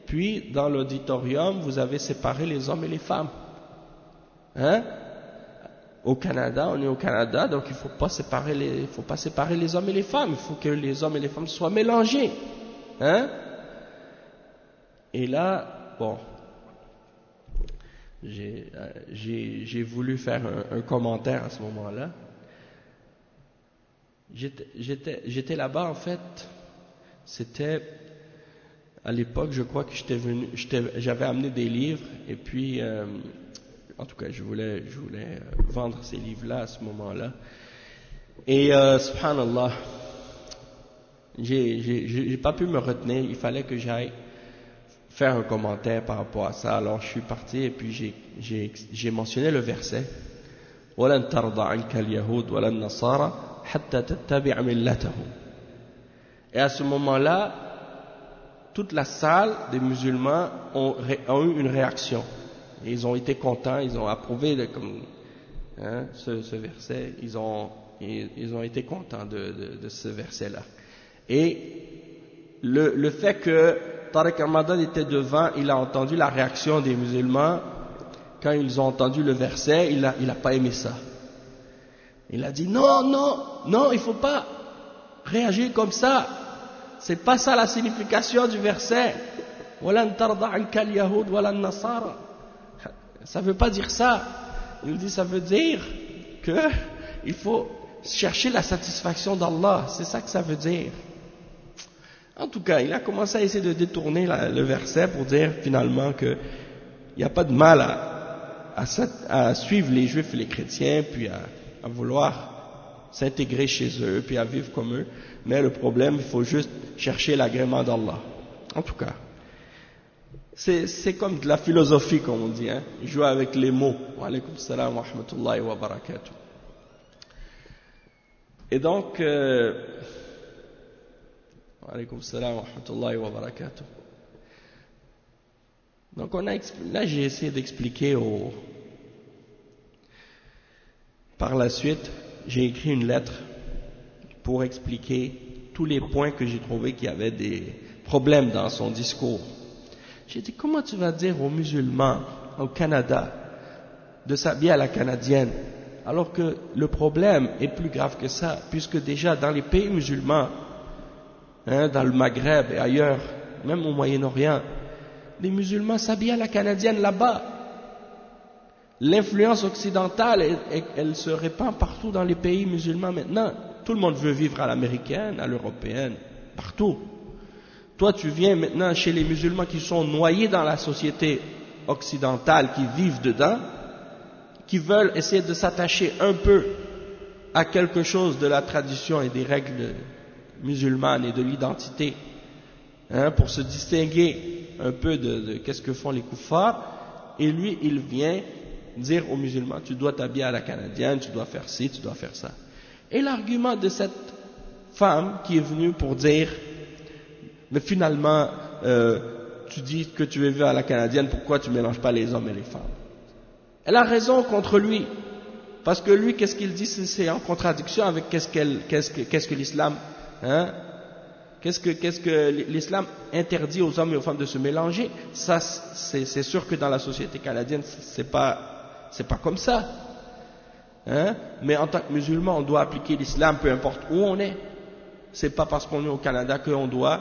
Puis, dans l'auditorium, vous avez séparé les hommes et les femmes. Au Canada, on est au Canada, donc il ne faut pas séparer les hommes et les femmes. Il faut que les hommes et les femmes soient mélangés. Et là, bon, j'ai voulu faire un commentaire à ce moment-là. J'étais là-bas, en fait, c'était... À l'époque, je crois que j'avais amené des livres, et puis, en tout cas, je voulais vendre ces livres-là à ce moment-là. Et, subhanallah, j'ai pas pu me retenir, il fallait que j'aille faire un commentaire par rapport à ça. Alors, je suis parti, et puis j'ai mentionné le verset « وَلَنْ تَرْضَ عَنْكَ الْيَهُودُ وَلَا النَّصَارَى حَتَّى تَتَّبِعَ مِلَّتَهُمْ » Et à ce moment-là, toute la salle des musulmans ont eu une réaction. Et ils ont été contents, ils ont approuvé ce verset, ils ont été contents de ce verset-là. Et le fait que Tariq Ramadan était devant, il a entendu la réaction des musulmans, quand ils ont entendu le verset, il a pas aimé ça. Il a dit non, non, non, il faut pas réagir comme ça. C'est pas ça la signification du verset. Walan tarda anka al-yahud walan nasara. Ça veut pas dire ça. Il dit ça veut dire que il faut chercher la satisfaction d'Allah. C'est ça que ça veut dire. En tout cas, il a commencé à essayer de détourner le verset pour dire finalement qu'il n'y a pas de mal à suivre les juifs et les chrétiens, puis à vouloir s'intégrer chez eux, puis à vivre comme eux. Mais le problème, il faut juste chercher l'agrément d'Allah. En tout cas, c'est comme de la philosophie, comme on dit, hein. Jouer avec les mots. Wa alaykum salam wa rahmatullahi wa barakatuh. Et donc, wa alaykum salam wa rahmatullahi wa barakatuh. Donc là j'ai essayé d'expliquer par la suite, j'ai écrit une lettre pour expliquer tous les points que j'ai trouvé qu'il y avait des problèmes dans son discours. J'ai dit, comment tu vas dire aux musulmans au Canada de s'habiller à la canadienne, alors que le problème est plus grave que ça, puisque déjà dans les pays musulmans, hein, dans le Maghreb et ailleurs, même au Moyen-Orient, les musulmans s'habillent à la canadienne là-bas. L'influence occidentale, elle se répand partout dans les pays musulmans maintenant. Tout le monde veut vivre à l'américaine, à l'européenne, partout. Toi, tu viens maintenant chez les musulmans qui sont noyés dans la société occidentale, qui vivent dedans, qui veulent essayer de s'attacher un peu à quelque chose de la tradition et des règles musulmanes et de l'identité, hein, pour se distinguer un peu de qu'est-ce que font les kuffars, et lui, il vient dire aux musulmans, tu dois t'habiller à la canadienne, tu dois faire ci, tu dois faire ça. Et l'argument de cette femme qui est venue pour dire, mais finalement, tu dis que tu veux vivre à la canadienne, pourquoi tu ne mélanges pas les hommes et les femmes? Elle a raison contre lui, parce que lui, qu'est-ce qu'il dit? C'est en contradiction avec qu'est-ce que l'islam, hein? Qu'est-ce que l'islam interdit aux hommes et aux femmes de se mélanger? Ça, c'est sûr que dans la société canadienne, c'est pas comme ça. Hein? Mais en tant que musulman, on doit appliquer l'islam, peu importe où on est. C'est pas parce qu'on est au Canada qu'on doit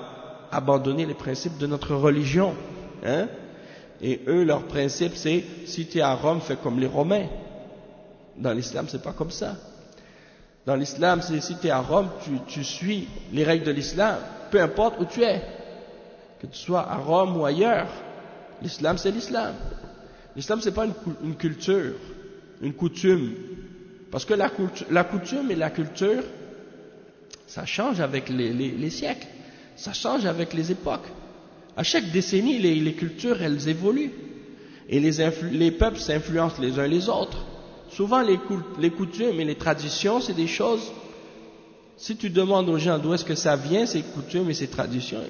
abandonner les principes de notre religion. Hein? Et eux, leur principe, c'est si tu es à Rome, fais comme les Romains. Dans l'islam, c'est pas comme ça. Dans l'islam, c'est si tu es à Rome, tu suis les règles de l'islam, peu importe où tu es. Que tu sois à Rome ou ailleurs, l'islam c'est l'islam. L'islam c'est pas une culture, une coutume. Parce que la coutume et la culture, ça change avec les siècles, ça change avec les époques. À chaque décennie, les cultures, elles évoluent. Et les peuples s'influencent les uns les autres. Souvent, les coutumes et les traditions, c'est des choses, si tu demandes aux gens d'où est-ce que ça vient, ces coutumes et ces traditions,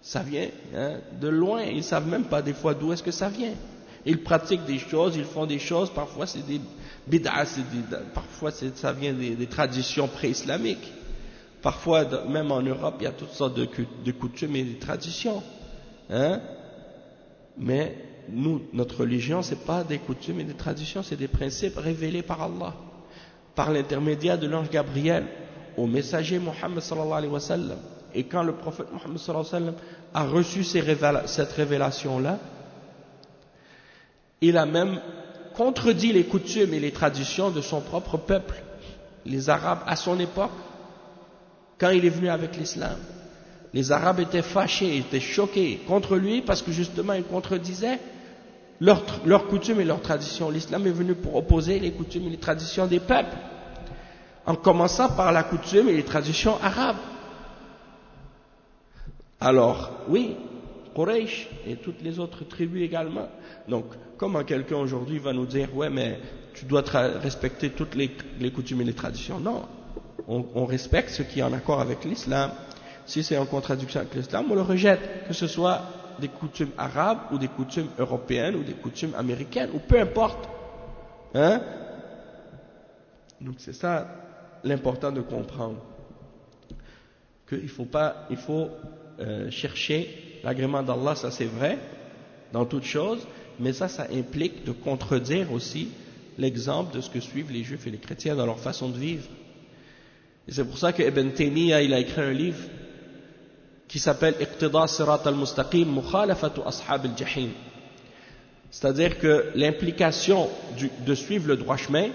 ça vient de loin, ils ne savent même pas des fois d'où est-ce que ça vient. Ils pratiquent des choses, ils font des choses, parfois c'est des bid'ah, parfois ça vient des traditions pré-islamiques. Parfois, même en Europe, il y a toutes sortes de coutumes et de traditions. Hein? Mais nous, notre religion, ce n'est pas des coutumes et des traditions, c'est des principes révélés par Allah, par l'intermédiaire de l'ange Gabriel, au messager Mohammed sallallahu alayhi wa sallam. Et quand le prophète Mohammed sallallahu alayhi wa sallam a reçu cette révélation-là, il a même contredit les coutumes et les traditions de son propre peuple, les Arabes à son époque, quand il est venu avec l'islam. Les Arabes étaient fâchés, étaient choqués contre lui parce que justement il contredisait leurs coutumes et leurs traditions. L'islam est venu pour opposer les coutumes et les traditions des peuples, en commençant par la coutume et les traditions arabes. Alors, oui, Quraysh et toutes les autres tribus également. Donc, comment quelqu'un aujourd'hui va nous dire, ouais, mais tu dois respecter toutes les coutumes et les traditions? Non, on respecte ce qui est en accord avec l'islam. Si c'est en contradiction avec l'islam, on le rejette, que ce soit des coutumes arabes ou des coutumes européennes ou des coutumes américaines, ou peu importe. Hein? Donc c'est ça l'important de comprendre. Qu'il faut chercher l'agrément d'Allah, ça c'est vrai, dans toute chose, Mais ça implique de contredire aussi l'exemple de ce que suivent les juifs et les chrétiens dans leur façon de vivre. Et c'est pour ça que Ibn Taymiyyah, il a écrit un livre qui s'appelle Iqtida Sirat al-Mustaqim Mukhalafatu Ashab al-Jahim. C'est-à-dire que l'implication de suivre le droit chemin,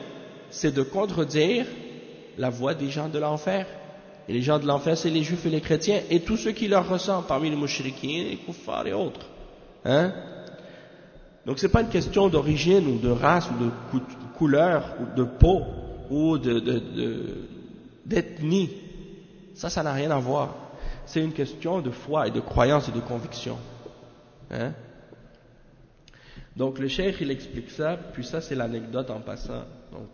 c'est de contredire la voie des gens de l'enfer. Et les gens de l'enfer, c'est les juifs et les chrétiens, et tous ceux qui leur ressemblent, parmi les mouchriquins, les kuffars et autres. Hein? Donc c'est pas une question d'origine, ou de race, ou de couleur, ou de peau, ou d'ethnie. Ça n'a rien à voir. C'est une question de foi et de croyance et de conviction. Hein? Donc le cheikh il explique ça, puis ça c'est l'anecdote en passant. Donc,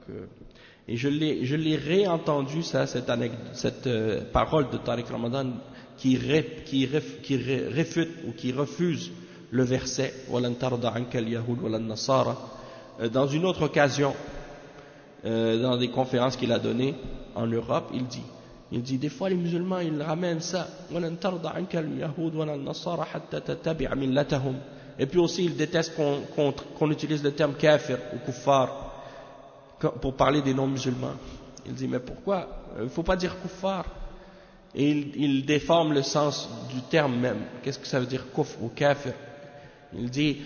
et je l'ai réentendu ça, cette parole de Tariq Ramadan qui réfute ou qui refuse le verset وَلَن تَرْضَ عَنْكَ الْيَهُودُ وَلَا النَّصَارَى dans une autre occasion, dans des conférences qu'il a données en Europe, il dit des fois les musulmans ils ramènent ça وَلَن تَرْضَ عَنْكَ الْيَهُودُ وَلَا النَّصَارَى حَتَّى تَتَّبِعَ مِلَّتَهُمْ. Et puis aussi, il déteste qu'on utilise le terme kafir ou kuffar pour parler des non-musulmans. Il dit, mais pourquoi? Il ne faut pas dire kuffar. Et il déforme le sens du terme même. Qu'est-ce que ça veut dire kufr ou kafir? Il dit,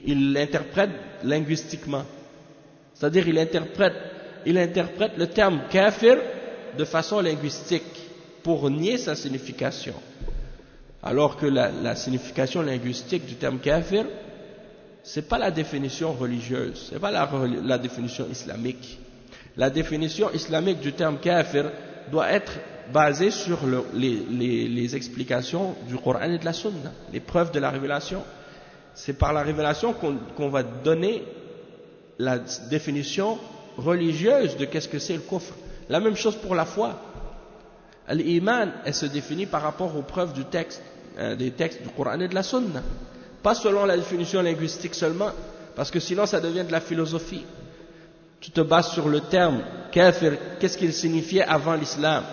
il l'interprète linguistiquement. C'est-à-dire, il interprète le terme kafir de façon linguistique pour nier sa signification. Alors que la signification linguistique du terme kafir, c'est pas la définition religieuse, c'est pas la définition islamique. La définition islamique du terme kafir doit être basée sur les explications du Coran et de la Sunna, les preuves de la révélation. C'est par la révélation qu'on va donner la définition religieuse de qu'est-ce que c'est le kufr. La même chose pour la foi. L'iman, elle se définit par rapport aux preuves du texte, des textes du Coran et de la Sunna. Pas selon la définition linguistique seulement, parce que sinon ça devient de la philosophie. Tu te bases sur le terme kafir, qu'est-ce qu'il signifiait avant l'islam,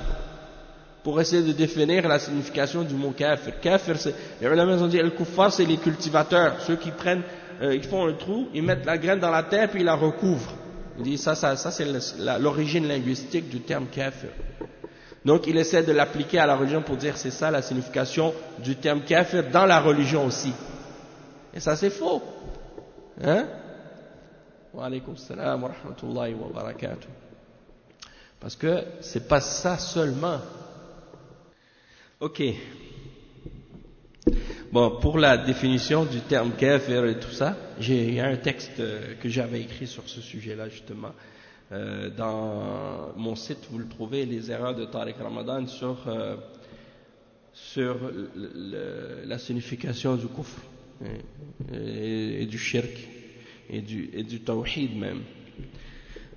pour essayer de définir la signification du mot kafir. Kafir, les ulama ont dit, le kuffar, c'est les cultivateurs, ceux qui prennent, ils font un trou, ils mettent la graine dans la terre, puis ils la recouvrent. Il dit, ça c'est l'origine linguistique du terme kafir. Donc il essaie de l'appliquer à la religion pour dire c'est ça la signification du terme kafir dans la religion aussi. Et ça c'est faux. Hein? Wa alaykum salam wa rahmatullahi wa barakatuh. Parce que c'est pas ça seulement. Ok. Bon, pour la définition du terme kafir et tout ça, il y a un texte que j'avais écrit sur ce sujet-là justement. Dans mon site, vous le trouvez, les erreurs de Tariq Ramadan sur la signification du kufr et du shirk et du tawhid même.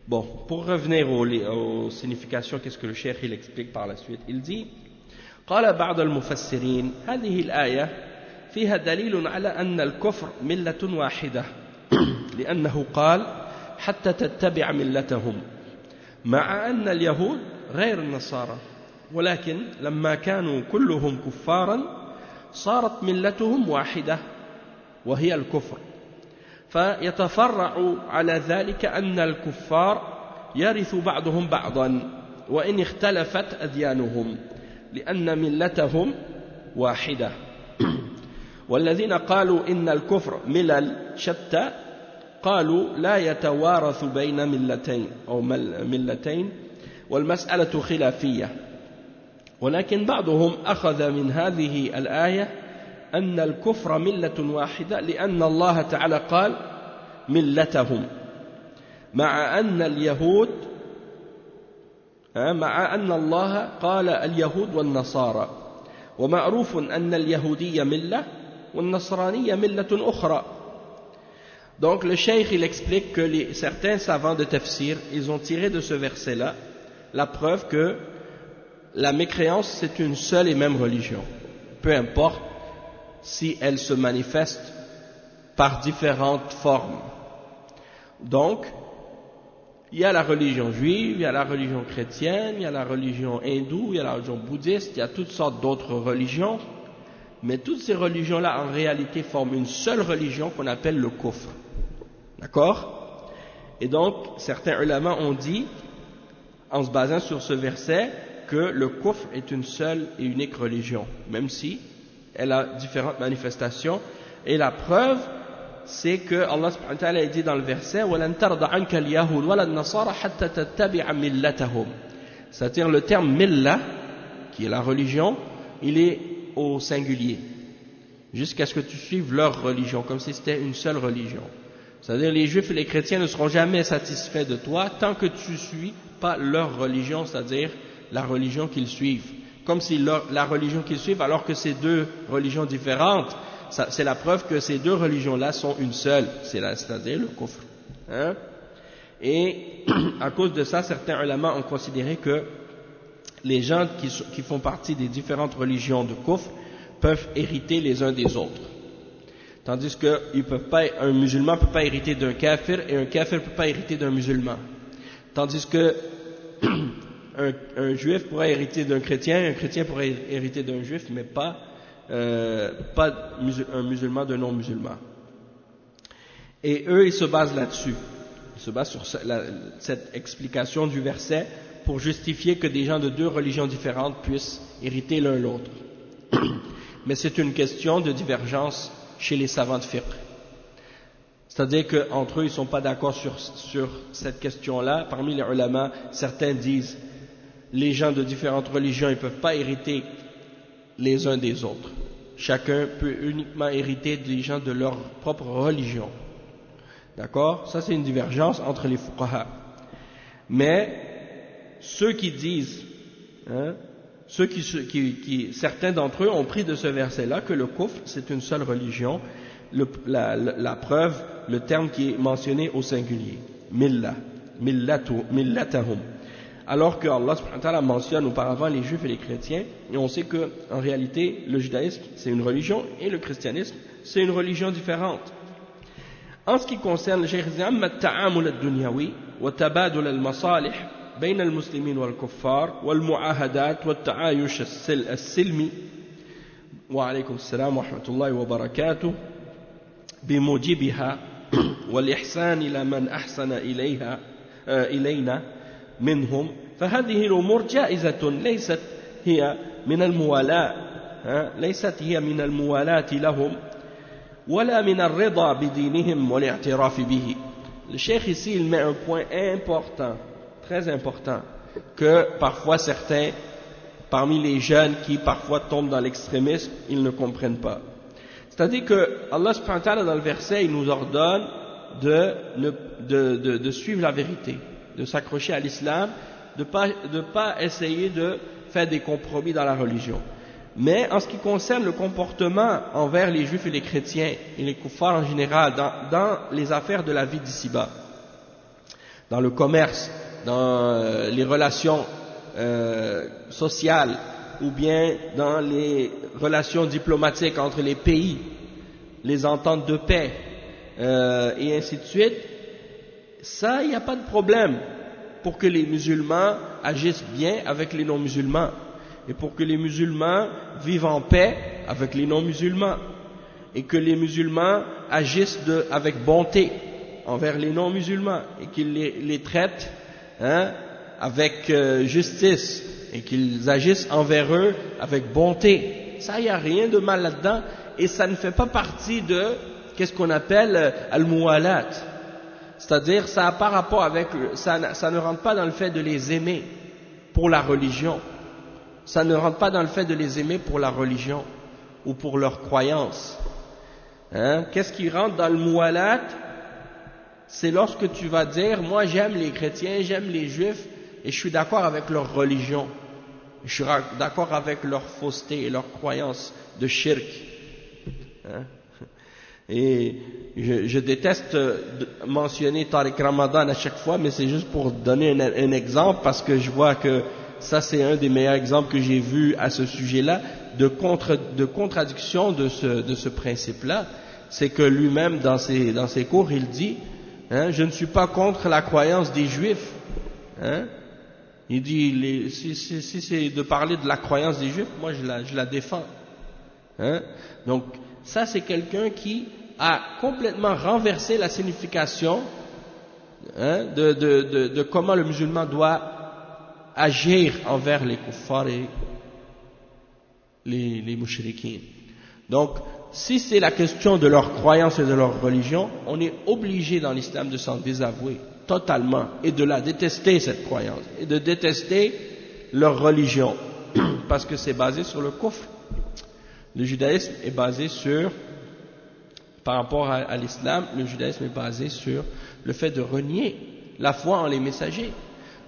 Bon, pour revenir aux significations, qu'est-ce que le cheikh il explique par la suite? Il dit قال بعض المفسرين هذه الآية فيها دليل على أن الكفر ملة واحدة لأنه قال حتى تتبع ملتهم مع أن اليهود غير النصارى ولكن لما كانوا كلهم كفارا صارت ملتهم واحدة وهي الكفر فيتفرع على ذلك أن الكفار يرث بعضهم بعضا وإن اختلفت أديانهم لأن ملتهم واحدة والذين قالوا إن الكفر ملل شتى قالوا لا يتوارث بين ملتين أو ملتين والمسألة خلافية ولكن بعضهم أخذ من هذه الآية أن الكفر ملة واحدة لأن الله تعالى قال ملتهم مع أن الله قال اليهود والنصارى ومعروف أن اليهودية ملة والنصرانية ملة أخرى. Donc le cheikh il explique que certains savants de tafsir ils ont tiré de ce verset là la preuve que la mécréance c'est une seule et même religion, peu importe si elle se manifeste par différentes formes. Donc il y a la religion juive, il y a la religion chrétienne, il y a la religion hindoue, il y a la religion bouddhiste, il y a toutes sortes d'autres religions Mais toutes ces religions-là, en réalité, forment une seule religion qu'on appelle le kufr. D'accord? Et donc, certains ulama ont dit, en se basant sur ce verset, que le kufr est une seule et unique religion, même si elle a différentes manifestations. Et la preuve, c'est que Allah subhanahu wa ta'ala dit dans le verset وَلَن تَرْضَ عَنْكَ الْيَهُودُ وَلَا النَّصَارَى حَتَّى تَتَّبِعَ مِلَّتَهُم. C'est-à-dire le terme milla, qui est la religion, il est au singulier, jusqu'à ce que tu suives leur religion, comme si c'était une seule religion. C'est-à-dire les juifs et les chrétiens ne seront jamais satisfaits de toi tant que tu ne suis pas leur religion, c'est-à-dire la religion qu'ils suivent. Comme si la religion qu'ils suivent, alors que c'est deux religions différentes, c'est la preuve que ces deux religions-là sont une seule, c'est-à-dire le kufr. Hein? Et à cause de ça, certains ulama ont considéré que les gens qui font partie des différentes religions de kufr peuvent hériter les uns des autres. Tandis que un musulman ne peut pas hériter d'un kafir et un kafir ne peut pas hériter d'un musulman. Tandis que un juif pourrait hériter d'un chrétien, un chrétien pourrait hériter d'un juif, mais pas un musulman d'un non-musulman. Et eux, ils se basent là-dessus. Ils se basent sur cette explication du verset pour justifier que des gens de deux religions différentes puissent hériter l'un l'autre. Mais c'est une question de divergence chez les savants de fiqh. C'est-à-dire qu'entre eux, ils ne sont pas d'accord sur cette question-là. Parmi les ulama, certains disent les gens de différentes religions, ils ne peuvent pas hériter les uns des autres. Chacun peut uniquement hériter des gens de leur propre religion. D'accord? Ça, c'est une divergence entre les fuqaha. Mais ceux qui disent, certains d'entre eux ont pris de ce verset-là que le kufr, c'est une seule religion. La preuve, le terme qui est mentionné au singulier, millatahum. Alors que Allah subhanahu wa ta'ala mentionne auparavant les juifs et les chrétiens, et on sait que en réalité le judaïsme c'est une religion et le christianisme c'est une religion différente. En ce qui concerne le Cheikh Ziyam, التعامل الدنيوي وتبادل المصالح بين المسلمين والكفار والمعاهدات والتعايش السلمي وعليكم السلام ورحمة الله وبركاته بموجبها والإحسان إلى من أحسن إلينا منهم فهذه الأمور جائزة ليست هي من الموالاة لهم ولا من الرضا بدينهم والاعتراف به. Le cheikh ici il met un point important, très important, que parfois certains parmi les jeunes qui parfois tombent dans l'extrémisme, ils ne comprennent pas. C'est-à-dire que Allah subhanahu wa ta'ala dans le verset il nous ordonne de suivre la vérité, de s'accrocher à l'islam, de pas essayer de faire des compromis dans la religion. Mais en ce qui concerne le comportement envers les juifs et les chrétiens et les kuffars en général dans les affaires de la vie d'ici-bas, dans le commerce, dans les relations sociales ou bien dans les relations diplomatiques entre les pays, les ententes de paix et ainsi de suite, ça, il n'y a pas de problème pour que les musulmans agissent bien avec les non-musulmans et pour que les musulmans vivent en paix avec les non-musulmans et que les musulmans agissent avec bonté envers les non-musulmans et qu'ils les traitent avec justice et qu'ils agissent envers eux avec bonté. Ça, il n'y a rien de mal là-dedans et ça ne fait pas partie de qu'est-ce qu'on appelle al-muwalat. C'est-à-dire, ça n'a pas rapport avec, ça ne rentre pas dans le fait de les aimer pour la religion. Ça ne rentre pas dans le fait de les aimer pour la religion ou pour leur croyance. Qu'est-ce qui rentre dans le muwalat? C'est lorsque tu vas dire, moi j'aime les chrétiens, j'aime les juifs, et je suis d'accord avec leur religion. Je suis d'accord avec leur fausseté et leur croyance de shirk. Et je déteste mentionner Tariq Ramadan à chaque fois, mais c'est juste pour donner un exemple, parce que je vois que ça c'est un des meilleurs exemples que j'ai vu à ce sujet-là, de contradiction de ce principe-là. C'est que lui-même dans ses cours, il dit, je ne suis pas contre la croyance des juifs. Il dit, si c'est de parler de la croyance des juifs, moi je la défends. Hein? Donc, ça c'est quelqu'un qui a complètement renversé la signification de comment le musulman doit agir envers les kuffars et les mushrikines. Donc, si c'est la question de leur croyance et de leur religion, on est obligé dans l'islam de s'en désavouer totalement et de la détester, cette croyance, et de détester leur religion, parce que c'est basé sur le kufr. Le judaïsme est basé sur, par rapport à l'islam, le judaïsme est basé sur le fait de renier la foi en les messagers,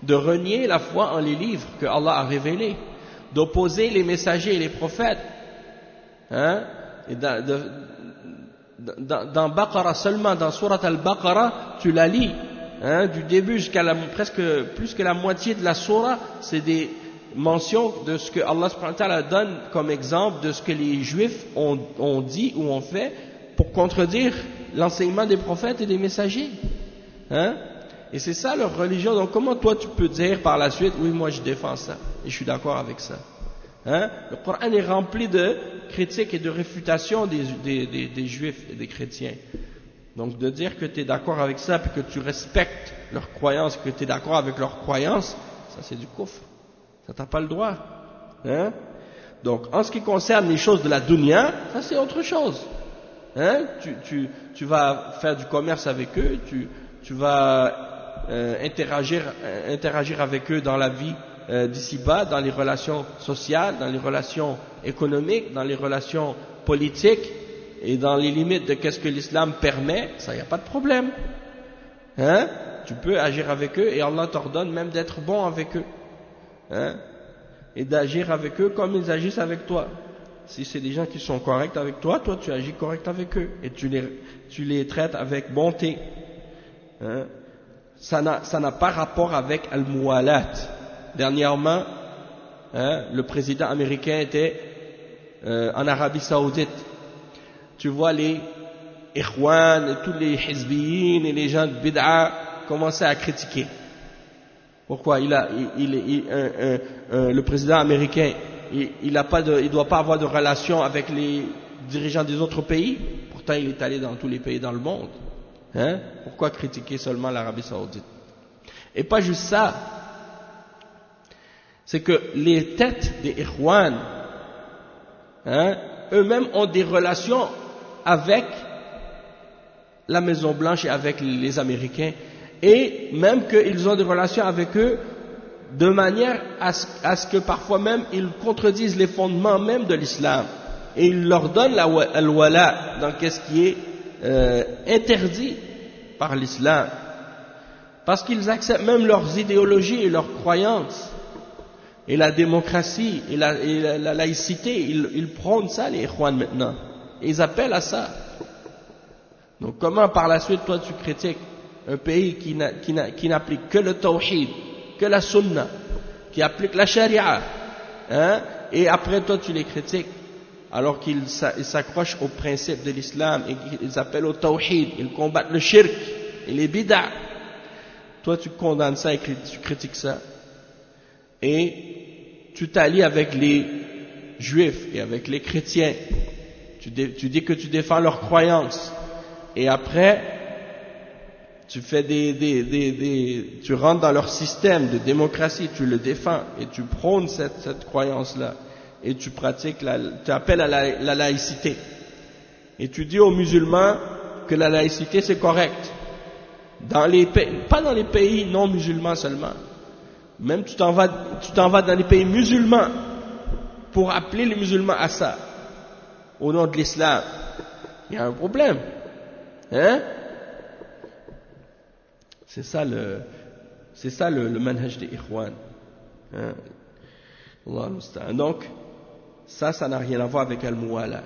de renier la foi en les livres que Allah a révélés, d'opposer les messagers et les prophètes. Hein? Et dans Baqarah seulement, dans Surat al-Baqarah, tu la lis, hein, du début jusqu'à presque plus que la moitié de la Surah, c'est des mentions de ce que Allah subhanahu wa ta'ala donne comme exemple de ce que les Juifs ont dit ou ont fait pour contredire l'enseignement des prophètes et des messagers. Hein? Et c'est ça leur religion. Donc comment toi tu peux dire par la suite, oui moi je défends ça et je suis d'accord avec ça. Hein? Le Coran est rempli de critiques et de réfutations des Juifs et des chrétiens. Donc de dire que tu es d'accord avec ça, puis que tu respectes leurs croyances, que tu es d'accord avec leurs croyances, ça c'est du kufr. Ça t'as pas le droit. Hein? Donc en ce qui concerne les choses de la dunya, ça c'est autre chose. Hein? Tu vas faire du commerce avec eux, tu vas interagir avec eux dans la vie d'ici-bas, dans les relations sociales, dans les relations économiques, dans les relations politiques et dans les limites de qu'est-ce que l'islam permet, ça y a pas de problème. Hein? Tu peux agir avec eux et Allah t'ordonne même d'être bon avec eux. Hein? Et d'agir avec eux comme ils agissent avec toi. Si c'est des gens qui sont corrects avec toi, toi tu agis correct avec eux et tu les traites avec bonté. Hein? Ça n'a pas rapport avec al-muwalat. Dernièrement, hein, le président américain était en Arabie Saoudite. Tu vois les ikhwan et tous les hizbiyin et les gens de bid'a commençaient à critiquer. Pourquoi? Le président américain, il doit pas avoir de relation avec les dirigeants des autres pays. Pourtant, il est allé dans tous les pays dans le monde. Hein? Pourquoi critiquer seulement l'Arabie Saoudite? Et pas juste ça. C'est que les têtes des ikhwan, hein, eux-mêmes ont des relations avec la Maison Blanche et avec les Américains, et même qu'ils ont des relations avec eux de manière à ce que parfois même ils contredisent les fondements même de l'islam, et ils leur donnent al-wala dans qu'est-ce qui est interdit par l'islam, parce qu'ils acceptent même leurs idéologies et leurs croyances. Et la démocratie et la laïcité, ils prônent ça, les ikhwan maintenant. Et ils appellent à ça. Donc comment par la suite, toi, tu critiques un pays qui n'applique que le tawhid, que la sunna, qui applique la sharia, hein, et après toi, tu les critiques, alors qu'ils s'accrochent aux principes de l'islam, et qu'ils appellent au tawhid, ils combattent le shirk et les bid'a. Toi, tu condamnes ça et tu critiques ça. Et tu t'allies avec les juifs et avec les chrétiens, tu dis que tu défends leurs croyances, et après tu fais tu rentres dans leur système de démocratie, tu le défends et tu prônes cette croyance-là, et tu pratiques tu appelles à la laïcité, et tu dis aux musulmans que la laïcité c'est correct, pas dans les pays non musulmans seulement. Même tu t'en vas dans les pays musulmans pour appeler les musulmans à ça, au nom de l'islam. Il y a un problème. Hein? C'est ça le manhaj des ikhwan. Hein? Donc, ça n'a rien à voir avec al-muwala.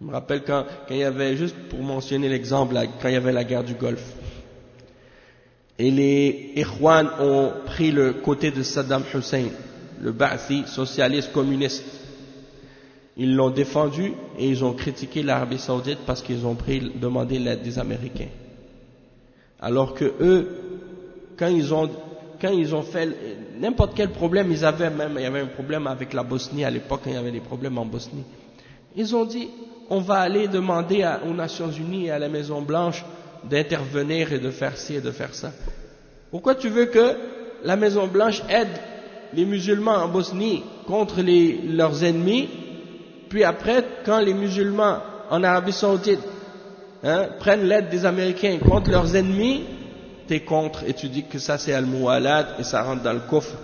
Je me rappelle quand il y avait, juste pour mentionner l'exemple, quand il y avait la guerre du Golfe. Et les ikhwan ont pris le côté de Saddam Hussein, le Ba'athi, socialiste communiste. Ils l'ont défendu et ils ont critiqué l'Arabie Saoudite parce qu'ils ont demandé l'aide des Américains. Alors que eux, quand ils ont fait n'importe quel problème, il y avait un problème avec la Bosnie à l'époque, quand il y avait des problèmes en Bosnie. Ils ont dit, on va aller demander aux Nations Unies et à la Maison Blanche d'intervenir et de faire ci et de faire ça. Pourquoi tu veux que la Maison Blanche aide les musulmans en Bosnie contre leurs ennemis, puis après, quand les musulmans en Arabie Saoudite prennent l'aide des Américains contre leurs ennemis, t'es contre et tu dis que ça c'est al-muwalat et ça rentre dans le kufr.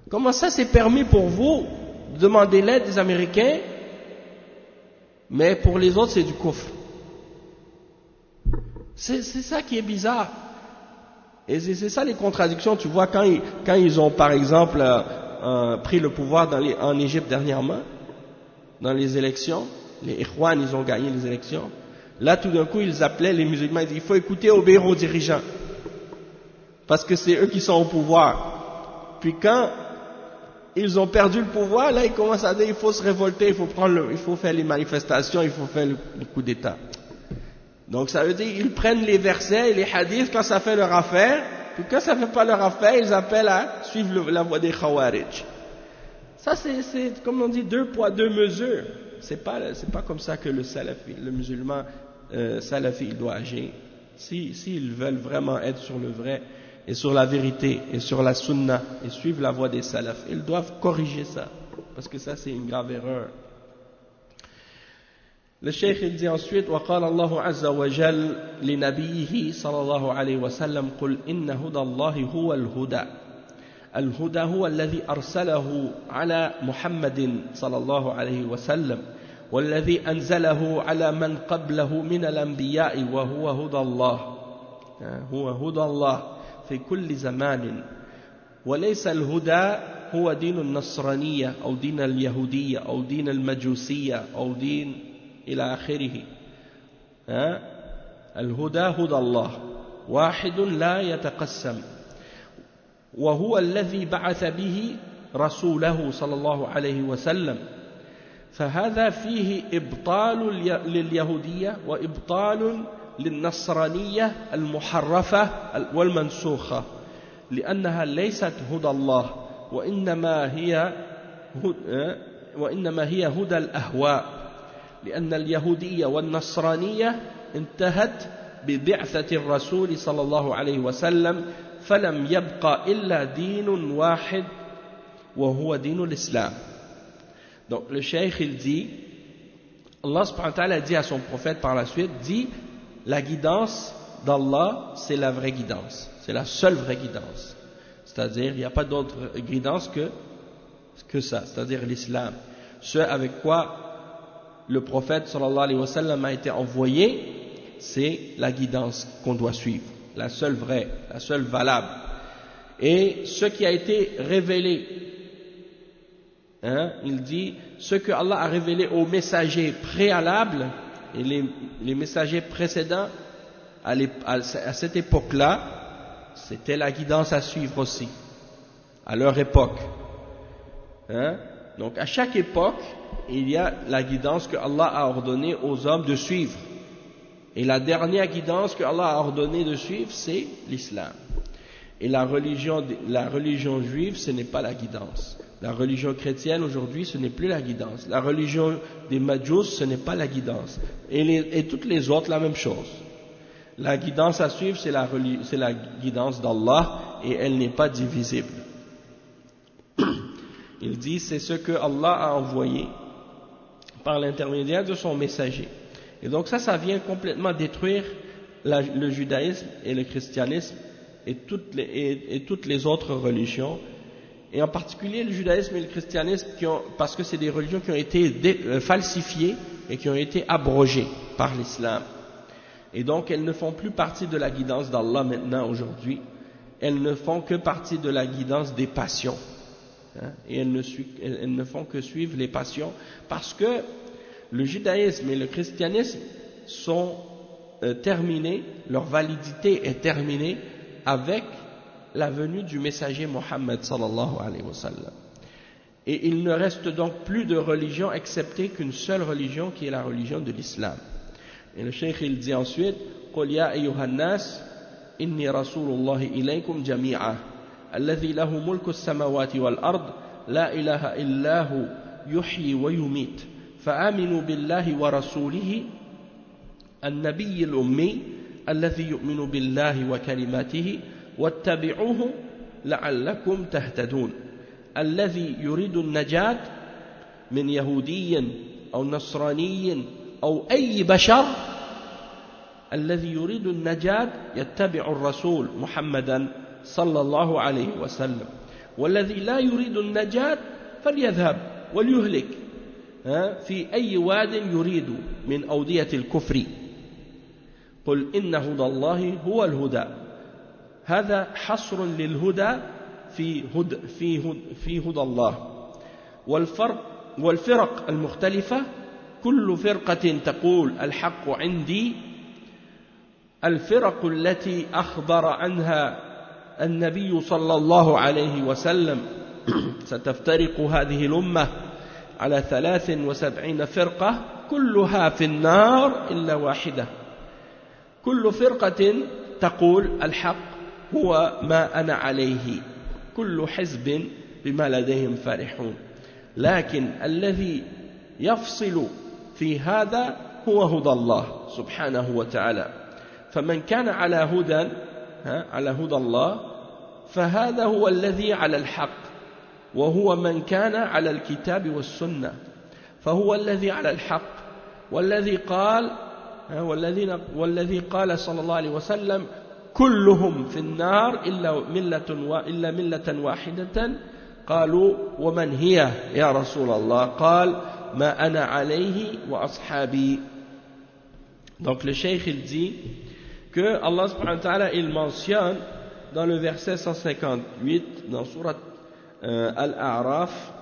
Comment ça c'est permis pour vous de demander l'aide des Américains, mais pour les autres c'est du kufr? C'est ça qui est bizarre. Et c'est ça les contradictions, tu vois, quand ils ont par exemple pris le pouvoir en Égypte dernièrement, dans les élections, les Ikhwan ils ont gagné les élections, là tout d'un coup ils appelaient les musulmans, ils disaient il faut écouter, obéir aux dirigeants, parce que c'est eux qui sont au pouvoir. Puis quand ils ont perdu le pouvoir, là ils commencent à dire il faut se révolter, il faut faire les manifestations, il faut faire le coup d'état. Donc ça veut dire ils prennent les versets et les hadiths quand ça fait leur affaire, puis quand ça fait pas leur affaire, ils appellent à suivre la voie des Khawarij. Ça c'est comme on dit 2 poids 2 mesures. C'est pas comme ça que le musulman salafi il doit agir. S'ils veulent vraiment être sur le vrai et sur la vérité et sur la sunna et suivre la voie des salafs, ils doivent corriger ça, parce que ça c'est une grave erreur. Le cheikh il dit ensuite وقال الله عز وجل لنبيه صلى الله عليه وسلم قل إن هدى الله هو الهدى الهدى هو الذي أرسله على محمد صلى الله عليه وسلم والذي أنزله على من قبله من الأنبياء وهو هدى الله هو هدى الله في كل زمان وليس الهدى هو دين النصرانية أو دين اليهودية أو دين المجوسية أو دين إلى آخره الهدى هدى الله واحد لا يتقسم وهو الذي بعث به رسوله صلى الله عليه وسلم فهذا فيه إبطال لليهودية وإبطال للنصرانية المحرفة والمنسوخة لأنها ليست هدى الله وإنما هي هدى الأهواء لأن اليهودية والنصرانية انتهت ببعثة الرسول صلى الله عليه وسلم فلم يبقى إلا دين واحد وهو دين الإسلام. Donc le cheikh il dit, Allah subhanahu wa ta'ala dit à son prophète par la suite, dit la guidance d'Allah c'est la vraie guidance, c'est la seule vraie guidance, c'est-à-dire il n'y a pas d'autre guidance que ça, c'est-à-dire l'islam, ce avec quoi le prophète sallallahu alayhi wa sallam a été envoyé, c'est la guidance qu'on doit suivre, la seule vraie, la seule valable. Et ce qui a été révélé, il dit, ce que Allah a révélé aux messagers préalables et les messagers précédents à cette époque-là, c'était la guidance à suivre aussi, à leur époque. Donc à chaque époque, il y a la guidance que Allah a ordonné aux hommes de suivre. Et la dernière guidance que Allah a ordonné de suivre, c'est l'islam. Et la religion juive, ce n'est pas la guidance. La religion chrétienne aujourd'hui, ce n'est plus la guidance. La religion des Majous, ce n'est pas la guidance. Et toutes les autres, la même chose. La guidance à suivre, c'est la guidance d'Allah et elle n'est pas divisible. Il dit, c'est ce que Allah a envoyé par l'intermédiaire de son messager. Et donc ça vient complètement détruire le judaïsme et le christianisme et toutes les autres religions, et en particulier le judaïsme et le christianisme parce que c'est des religions qui ont été falsifiées et qui ont été abrogées par l'islam. Et donc elles ne font plus partie de la guidance d'Allah maintenant aujourd'hui, elles ne font que partie de la guidance des passions. Et elles ne font que suivre les passions, parce que le judaïsme et le christianisme sont terminés, leur validité est terminée avec la venue du messager Mohammed sallallahu alayhi wa sallam. Et il ne reste donc plus de religion excepté qu'une seule religion qui est la religion de l'islam. Et le cheikh il dit ensuite قُلْ يَا أَيُّهَا النَّاسِ إِنِّي رَسُولُ اللَّهِ إِلَيْكُمْ جَمِيعًا الذي له ملك السماوات والأرض لا إله إلا هو يحيي ويميت فآمنوا بالله ورسوله النبي الأمي الذي يؤمن بالله وكلماته واتبعوه لعلكم تهتدون الذي يريد النجاة من يهودي أو نصراني أو أي بشر الذي يريد النجاة يتبع الرسول محمدا صلى الله عليه وسلم والذي لا يريد النجاة فليذهب وليهلك في أي واد يريد من أودية الكفر قل إن هدى الله هو الهدى هذا حصر للهدى في هدى الله والفرق المختلفة كل فرقة تقول الحق عندي الفرق التي أخبر عنها النبي صلى الله عليه وسلم ستفترق هذه الأمة على 73 فرقة كلها في النار إلا واحدة كل فرقة تقول الحق هو ما أنا عليه كل حزب بما لديهم فرحون لكن الذي يفصل في هذا هو هدى الله سبحانه وتعالى فمن كان على هدى الله فهذا هو الذي على الحق وهو من كان على الكتاب والسنة فهو الذي على الحق والذي قال صلى الله عليه وسلم كلهم في النار إلا ملة واحدة قالوا ومن هي يا رسول الله قال ما أنا عليه وأصحابي. Donc le cheikh il dit que Allah subhanahu wa ta'ala il mentionne dans le verset 158 dans sourate Al-A'raf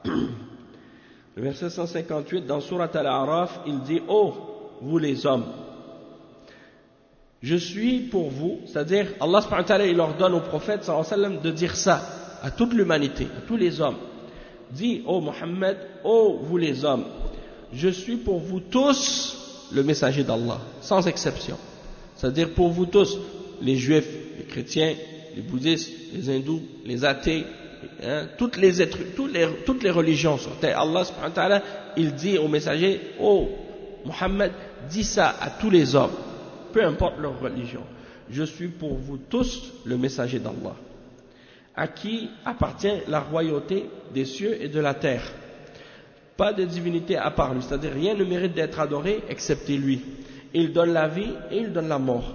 le verset 158 dans sourate Al-A'raf il dit oh vous les hommes je suis pour vous, c'est-à-dire Allah subhanahu wa ta'ala il ordonne au prophète sallallahu alayhi wa sallam de dire ça à toute l'humanité, à tous les hommes. Dis ô Mohammed, ô vous les hommes, je suis pour vous tous le messager d'Allah, sans exception. C'est-à-dire pour vous tous, les juifs, les chrétiens, les bouddhistes, les hindous, les athées, toutes les religions sur terre. Allah subhanahu wa ta'ala il dit au messager, ô Mohammed, dis ça à tous les hommes. Peu importe leur religion, je suis pour vous tous le messager d'Allah, à qui appartient la royauté des cieux et de la terre. Pas de divinité à part lui, c'est-à-dire rien ne mérite d'être adoré excepté lui. Il donne la vie et il donne la mort.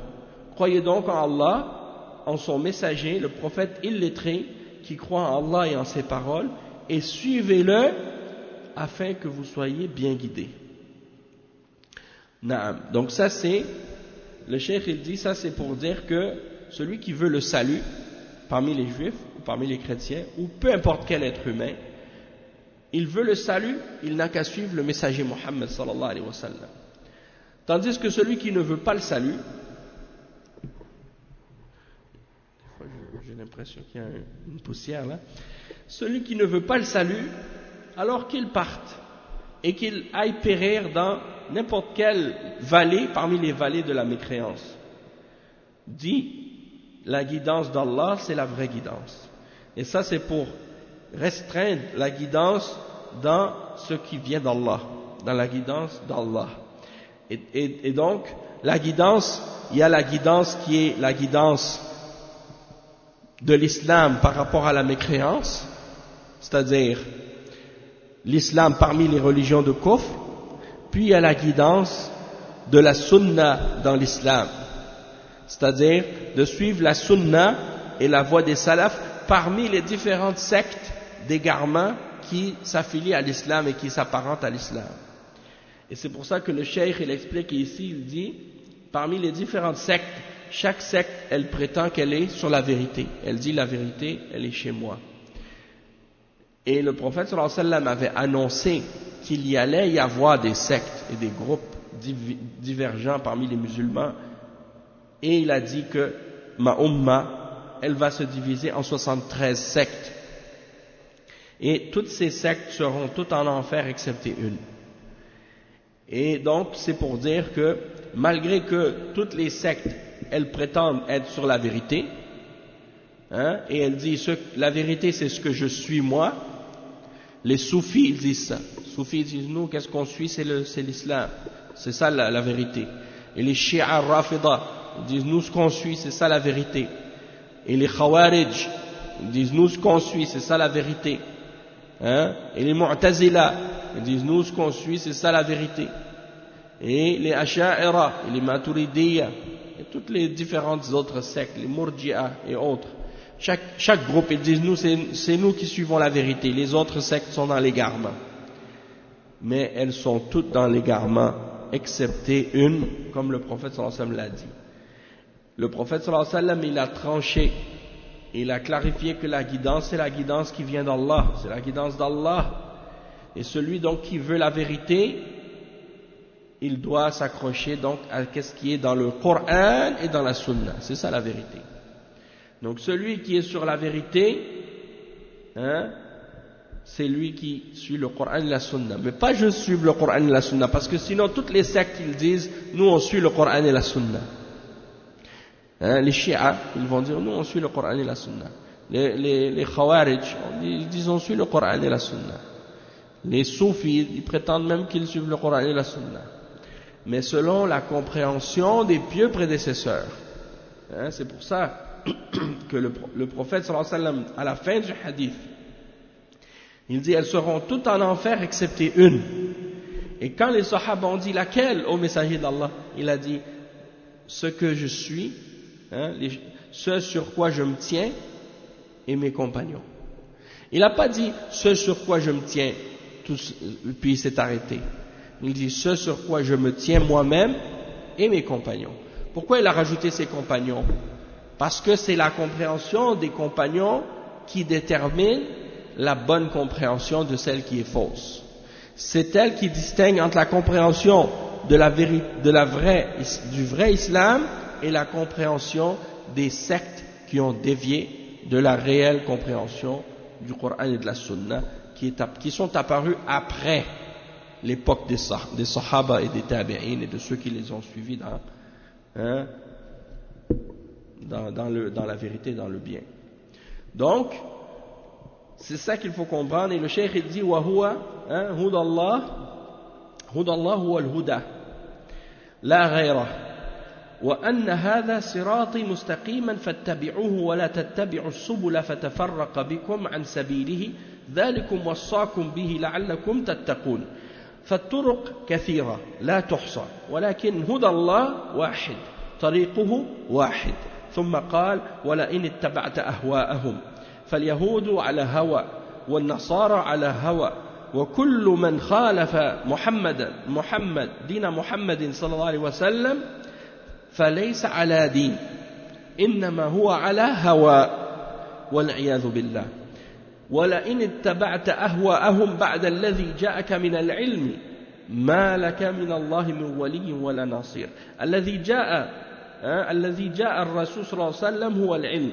Croyez donc en Allah, en son messager, le prophète illettré, qui croit en Allah et en ses paroles, et suivez-le afin que vous soyez bien guidés. Naam. Donc ça c'est le cheikh il dit ça c'est pour dire que celui qui veut le salut parmi les juifs ou parmi les chrétiens ou peu importe quel être humain il veut le salut, il n'a qu'à suivre le messager Mohammed sallallahu alayhi wa sallam. Tandis que celui qui ne veut pas le salut, j'ai l'impression qu'il y a une poussière là, celui qui ne veut pas le salut, alors qu'il parte et qu'il aille périr dans n'importe quelle vallée parmi les vallées de la mécréance. Dit, la guidance d'Allah, c'est la vraie guidance. Et ça, c'est pour restreindre la guidance dans ce qui vient d'Allah, dans la guidance d'Allah. Et donc, la guidance, il y a la guidance qui est la guidance de l'islam par rapport à la mécréance, c'est-à-dire l'islam parmi les religions de kufr, puis il y a la guidance de la sunna dans l'islam, c'est-à-dire de suivre la sunna et la voie des salafs parmi les différentes sectes d'égarement qui s'affilient à l'islam et qui s'apparentent à l'islam. Et c'est pour ça que le cheikh il explique ici, il dit, parmi les différentes sectes, chaque secte elle prétend qu'elle est sur la vérité, elle dit la vérité elle est chez moi. Et le prophète sallallahu alayhi wa sallam avait annoncé qu'il y allait y avoir des sectes et des groupes divergents parmi les musulmans, et il a dit que ma umma, elle va se diviser en 73 sectes, et toutes ces sectes seront toutes en enfer excepté une. Et donc c'est pour dire que malgré que toutes les sectes elles prétendent être sur la vérité, et elles disent la vérité c'est ce que je suis moi, Les soufis, ils disent ça. Les soufis, ils disent, nous, qu'est-ce qu'on suit? C'est l'islam. C'est ça la vérité. Et les chiites rafida, ils disent, nous, ce qu'on suit, c'est ça la vérité. Et les khawarij, ils disent, nous, ce qu'on suit, c'est ça la vérité. Hein? Et les mu'tazila, ils disent, nous, ce qu'on suit, c'est ça la vérité. Et les asha'ira, et les maturidiyya, et toutes les différentes autres sectes, les murji'a et autres. Chaque groupe, ils disent, nous, c'est nous qui suivons la vérité. Les autres sectes sont dans l'égarement. Mais elles sont toutes dans l'égarement, excepté une, comme le prophète sallallahu alayhi wa sallam l'a dit. Le prophète sallallahu alayhi wa sallam, il a tranché, il a clarifié que la guidance, c'est la guidance qui vient d'Allah, c'est la guidance d'Allah. Et celui donc qui veut la vérité, il doit s'accrocher donc à ce qui est dans le Coran et dans la Sunna. C'est ça la vérité. Donc celui qui est sur la vérité, hein, c'est lui qui suit le Coran et la Sunna. Mais pas je suis le Coran et la Sunna, parce que sinon toutes les sectes ils disent, nous on suit le Coran et la Sunna. Hein, les chiites, ils vont dire, nous on suit le Coran et la Sunna. Les khawarij, ils disent on suit le Coran et la Sunna. Les soufis, ils prétendent même qu'ils suivent le Coran et la Sunna. Mais selon la compréhension des pieux prédécesseurs. Hein, c'est pour ça que le prophète sallallahu alayhi wa sallam, à la fin du hadith, il dit, elles seront toutes en enfer excepté une. Et quand les sahaba ont dit, laquelle, ô messager d'Allah? Il a dit, ce que je suis, hein, ce sur quoi je me tiens, et mes compagnons. Il n'a pas dit, ce sur quoi je me tiens, puis il s'est arrêté. Il dit, ce sur quoi je me tiens moi-même et mes compagnons. Pourquoi il a rajouté ses compagnons? Parce que c'est la compréhension des compagnons qui détermine la bonne compréhension de celle qui est fausse. C'est elle qui distingue entre la compréhension du vrai islam et la compréhension des sectes qui ont dévié de la réelle compréhension du Coran et de la Sunna, qui sont apparus après l'époque des Sahaba et des Tabi'in et de ceux qui les ont suivis dans la vérité, dans le bien. Donc, c'est ça qu'il faut comprendre. Et le cheikh il dit, wa huwa hudallah huwa al-huda la ghayra wa anna hadha sirati mustaqiman fattabi'uhu wa la tattabi'u as-subula fatafarraqa bikum an sabilihi dhalikum wassakum bihi la'allakum tattaqun. فالطرق كثيرة لا تحصى ولكن هدى الله واحد طريقه واحد. ثم قال ولئن اتبعت أهواءهم فاليهود على هوى والنصارى على هوى وكل من خالف محمد دين محمد صلى الله عليه وسلم فليس على دين إنما هو على هوى والعياذ بالله. ولئن اتبعت أهواءهم بعد الذي جاءك من العلم ما لك من الله من ولي ولا نصير. الذي جاء الرسول صلى الله عليه وسلم هو العلم.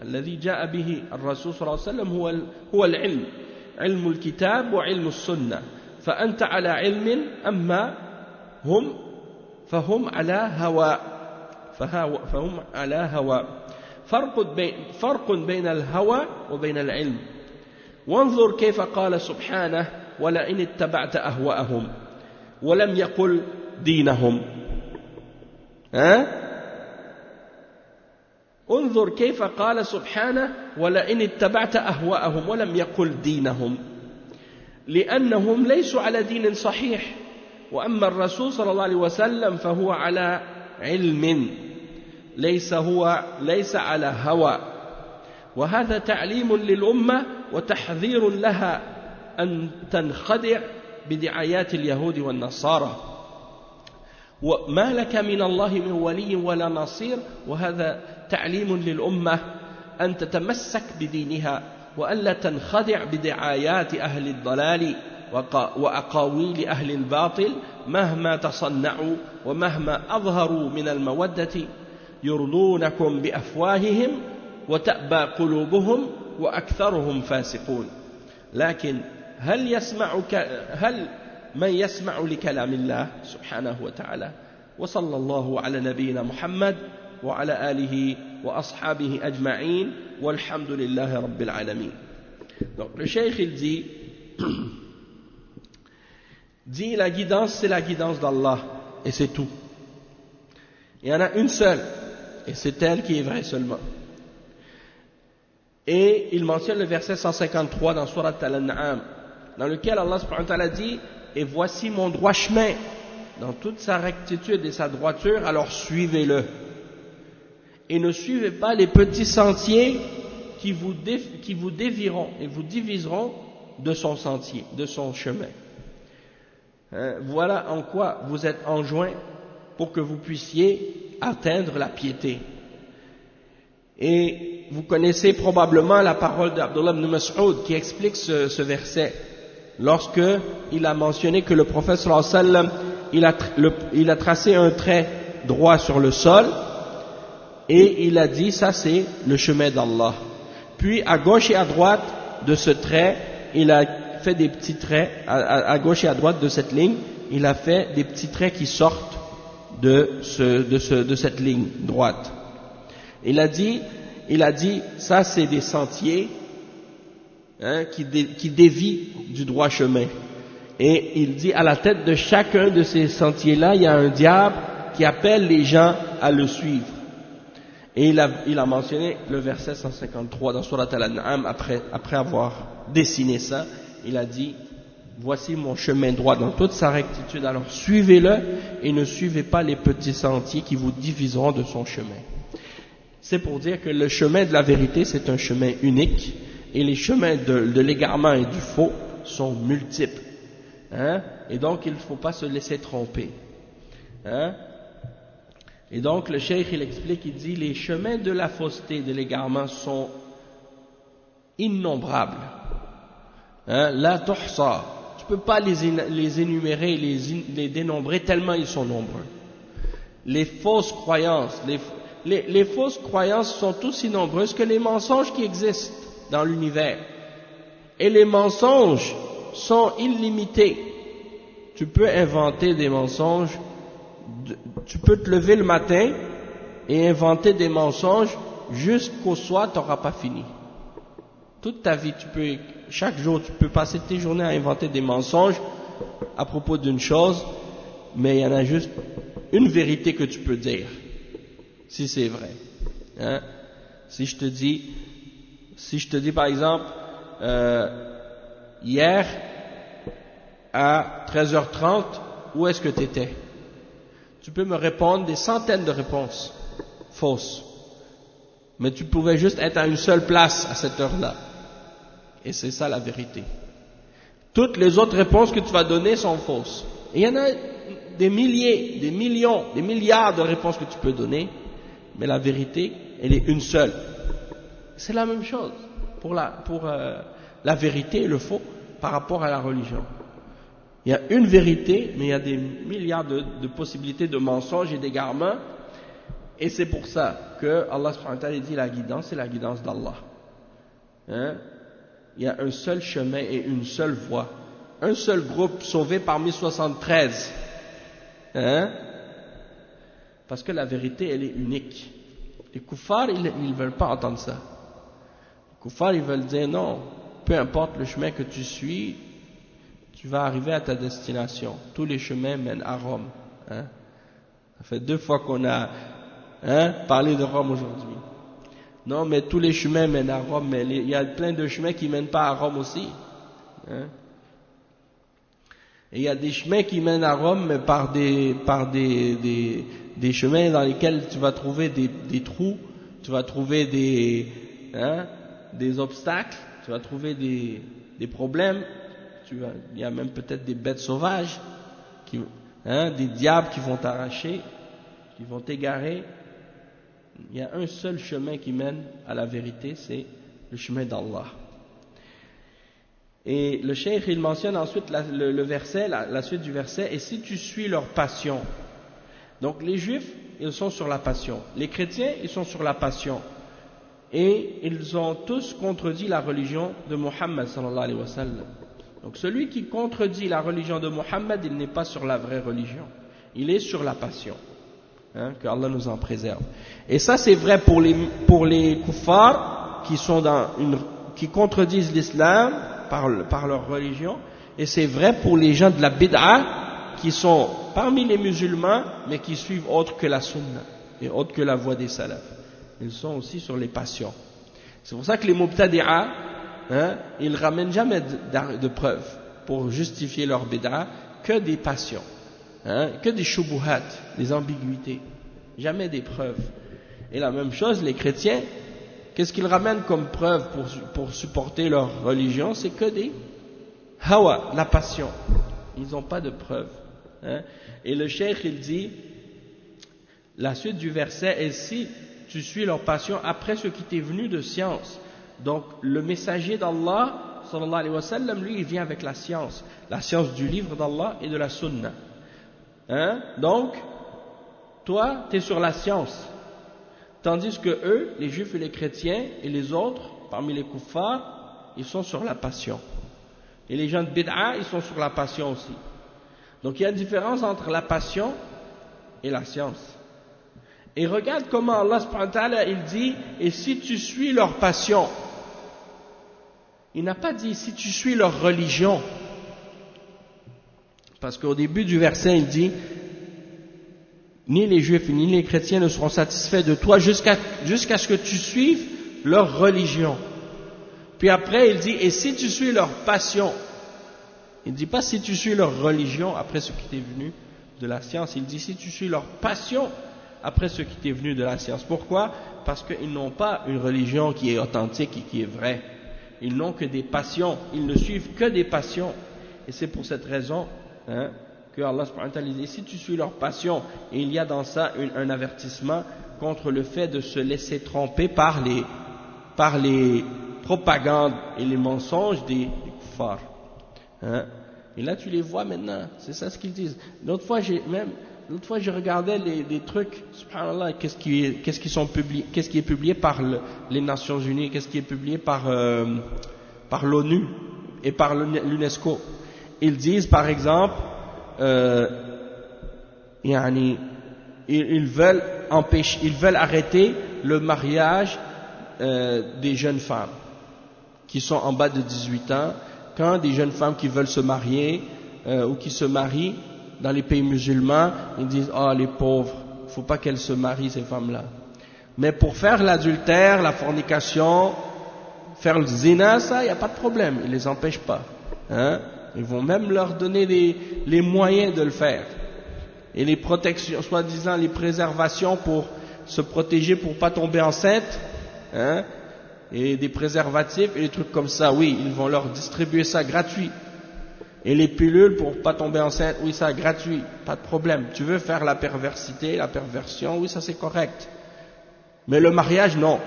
الذي جاء به الرسول صلى الله عليه وسلم هو العلم، علم الكتاب وعلم السنة. فأنت على علم، أما هم فهم على هوى، فهم على هوى. فرق بين الهوى وبين العلم. وانظر كيف قال سبحانه ولئن اتبعت أهواءهم ولم يقل دينهم. انظر كيف قال سبحانه ولئن اتبعت أهواءهم ولم يقل دينهم، لأنهم ليسوا على دين صحيح. وأما الرسول صلى الله عليه وسلم فهو على علم، ليس على هوى. وهذا تعليم للأمة وتحذير لها أن تنخدع بدعايات اليهود والنصارى. وما لك من الله من ولي ولا نصير. وهذا تعليم للأمة أن تتمسك بدينها وألا تنخدع بدعايات أهل الضلال وأقاويل أهل الباطل مهما تصنعوا ومهما أظهروا من المودة. يرضونكم بأفواههم وتأبى قلوبهم وأكثرهم فاسقون. لكن هل من يسمع لكلام الله سبحانه وتعالى؟ وصلى الله على نبينا محمد وعلى آله وأصحابه أجمعين والحمد لله رب العالمين. Donc le cheikh il dit dit la guidance, c'est la guidance d'Allah, et c'est tout. Il y en a une seule, et c'est elle qui est vraie seulement. Et il mentionne le verset 153 dans Surat Al-An'am, dans lequel Allah subhanahu wa ta'ala dit « Et voici mon droit chemin, dans toute sa rectitude et sa droiture, alors suivez-le. Et ne suivez pas les petits sentiers qui vous dévieront et vous diviseront de son sentier, de son chemin. Voilà en quoi vous êtes enjoints pour que vous puissiez atteindre la piété. » Et vous connaissez probablement la parole d'Abdullah ibn Mas'ud qui explique ce verset, lorsque il a mentionné que le prophète sallallahu alayhi wa sallam, il a tracé un trait droit sur le sol, et il a dit, ça c'est le chemin d'Allah. Puis à gauche et à droite de ce trait, il a fait des petits traits, à gauche et à droite de cette ligne, il a fait des petits traits qui sortent de cette ligne droite. Il a dit, ça c'est des sentiers qui dévient du droit chemin. Et il dit, à la tête de chacun de ces sentiers-là, il y a un diable qui appelle les gens à le suivre. Et il a mentionné le verset 153 dans Surat Al-An'am, après avoir dessiné ça, il a dit, voici mon chemin droit dans toute sa rectitude, alors suivez-le et ne suivez pas les petits sentiers qui vous diviseront de son chemin. C'est pour dire que le chemin de la vérité, c'est un chemin unique, et les chemins de l'égarement et du faux sont multiples. Et donc il ne faut pas se laisser tromper. Et donc le cheikh il explique, il dit, les chemins de la fausseté, de l'égarement sont innombrables. La tuhsa, tu peux pas les énumérer, les dénombrer tellement ils sont nombreux. Les fausses croyances, les fausses croyances sont aussi nombreuses que les mensonges qui existent dans l'univers. Et les mensonges sont illimités. Tu peux inventer des mensonges, tu peux te lever le matin et inventer des mensonges jusqu'au soir, tu n'auras pas fini. Toute ta vie, chaque jour, tu peux passer tes journées à inventer des mensonges à propos d'une chose, mais il y en a juste une vérité que tu peux dire, si c'est vrai. Si je te dis par exemple, hier à 13h30, où est-ce que tu étais? Tu peux me répondre des centaines de réponses fausses, mais tu pouvais juste être à une seule place à cette heure-là, et c'est ça la vérité. Toutes les autres réponses que tu vas donner sont fausses, et il y en a des milliers, des millions, des milliards de réponses que tu peux donner, mais la vérité, elle est une seule. C'est la même chose pour la vérité et le faux par rapport à la religion. Il y a une vérité, mais il y a des milliards de possibilités de mensonges et d'égarements, et c'est pour ça que Allah subhanahu wa ta'ala dit la guidance, c'est la guidance d'Allah. Il y a un seul chemin et une seule voie, un seul groupe sauvé parmi 73. Parce que la vérité, elle est unique. Les kuffars, ils ne veulent pas entendre ça. Les kuffars, ils veulent dire non, peu importe le chemin que tu suis, tu vas arriver à ta destination. Tous les chemins mènent à Rome. Ça fait 2 fois qu'on a parlé de Rome aujourd'hui. Non, mais tous les chemins mènent à Rome, mais il y a plein de chemins qui ne mènent pas à Rome aussi. Et il y a des chemins qui mènent à Rome, mais par des chemins dans lesquels tu vas trouver des trous, tu vas trouver des obstacles, tu vas trouver des problèmes, il y a même peut-être des bêtes sauvages, des diables qui vont t'arracher, qui vont t'égarer. Il y a un seul chemin qui mène à la vérité, c'est le chemin d'Allah. Et le cheikh, il mentionne ensuite le verset, la suite du verset, et si tu suis leur passion. Donc les juifs, ils sont sur la passion. Les chrétiens, ils sont sur la passion. Et ils ont tous contredit la religion de Muhammad sallallahu alayhi wa sallam. Donc celui qui contredit la religion de Muhammad, il n'est pas sur la vraie religion. Il est sur la passion. Que Allah nous en préserve. Et ça c'est vrai pour les kuffars qui contredisent l'islam par leur religion, et c'est vrai pour les gens de la bid'a qui sont parmi les musulmans mais qui suivent autre que la sunna et autre que la voie des salafs. Ils sont aussi sur les passions. C'est pour ça que les mubtadi'a, ils ramènent jamais de preuves pour justifier leur bid'a que des passions, que des shubuhat, des ambiguïtés, jamais des preuves. Et la même chose, les chrétiens, qu'est-ce qu'ils ramènent comme preuve pour supporter leur religion? C'est que des hawa, la passion. Ils n'ont pas de preuves. Et le cheikh, il dit, la suite du verset est: si tu suis leur passion après ce qui t'est venu de science. Donc, le messager d'Allah, sallallahu alayhi wa sallam, lui, il vient avec la science du livre d'Allah et de la sunna. Donc, toi, tu es sur la science. Tandis que eux, les juifs et les chrétiens et les autres, parmi les kuffars, ils sont sur la passion. Et les gens de bid'a, ils sont sur la passion aussi. Donc il y a une différence entre la passion et la science. Et regarde comment Allah subhanahu wa ta'ala, il dit: et si tu suis leur passion. Il n'a pas dit si tu suis leur religion. Parce qu'au début du verset, il dit: ni les juifs ni les chrétiens ne seront satisfaits de toi jusqu'à ce que tu suives leur religion. Puis après, il dit: et si tu suis leur passion. Il ne dit pas si tu suis leur religion après ce qui t'est venu de la science. Il dit si tu suis leur passion après ce qui t'est venu de la science. Pourquoi? Parce qu'ils n'ont pas une religion qui est authentique et qui est vraie. Ils n'ont que des passions. Ils ne suivent que des passions. Et c'est pour cette raison que Allah subhanahu wa ta'ala dit: si tu suis leur passion, et il y a dans ça un avertissement contre le fait de se laisser tromper par les propagandes et les mensonges des kuffars. Et là tu les vois maintenant, c'est ça ce qu'ils disent. L'autre fois je regardais les trucs, subhanallah, qu'est-ce qui est publié par les Nations Unies, qu'est-ce qui est publié par l'ONU et par l'UNESCO. Ils disent par exemple, ils veulent arrêter le mariage des jeunes femmes qui sont en bas de 18 ans. Quand des jeunes femmes qui veulent se marier ou qui se marient dans les pays musulmans, ils disent: oh les pauvres, il ne faut pas qu'elles se marient ces femmes-là. Mais pour faire l'adultère, la fornication, faire le zina, ça, il n'y a pas de problème, ils ne les empêchent pas. Ils vont même leur donner les moyens de le faire. Et les protections, soi-disant les préservations pour se protéger pour ne pas tomber enceinte, et des préservatifs et des trucs comme ça, oui, ils vont leur distribuer ça gratuit. Et les pilules pour ne pas tomber enceinte, oui, ça gratuit, pas de problème. Tu veux faire la perversité, la perversion, oui, ça c'est correct. Mais le mariage, non.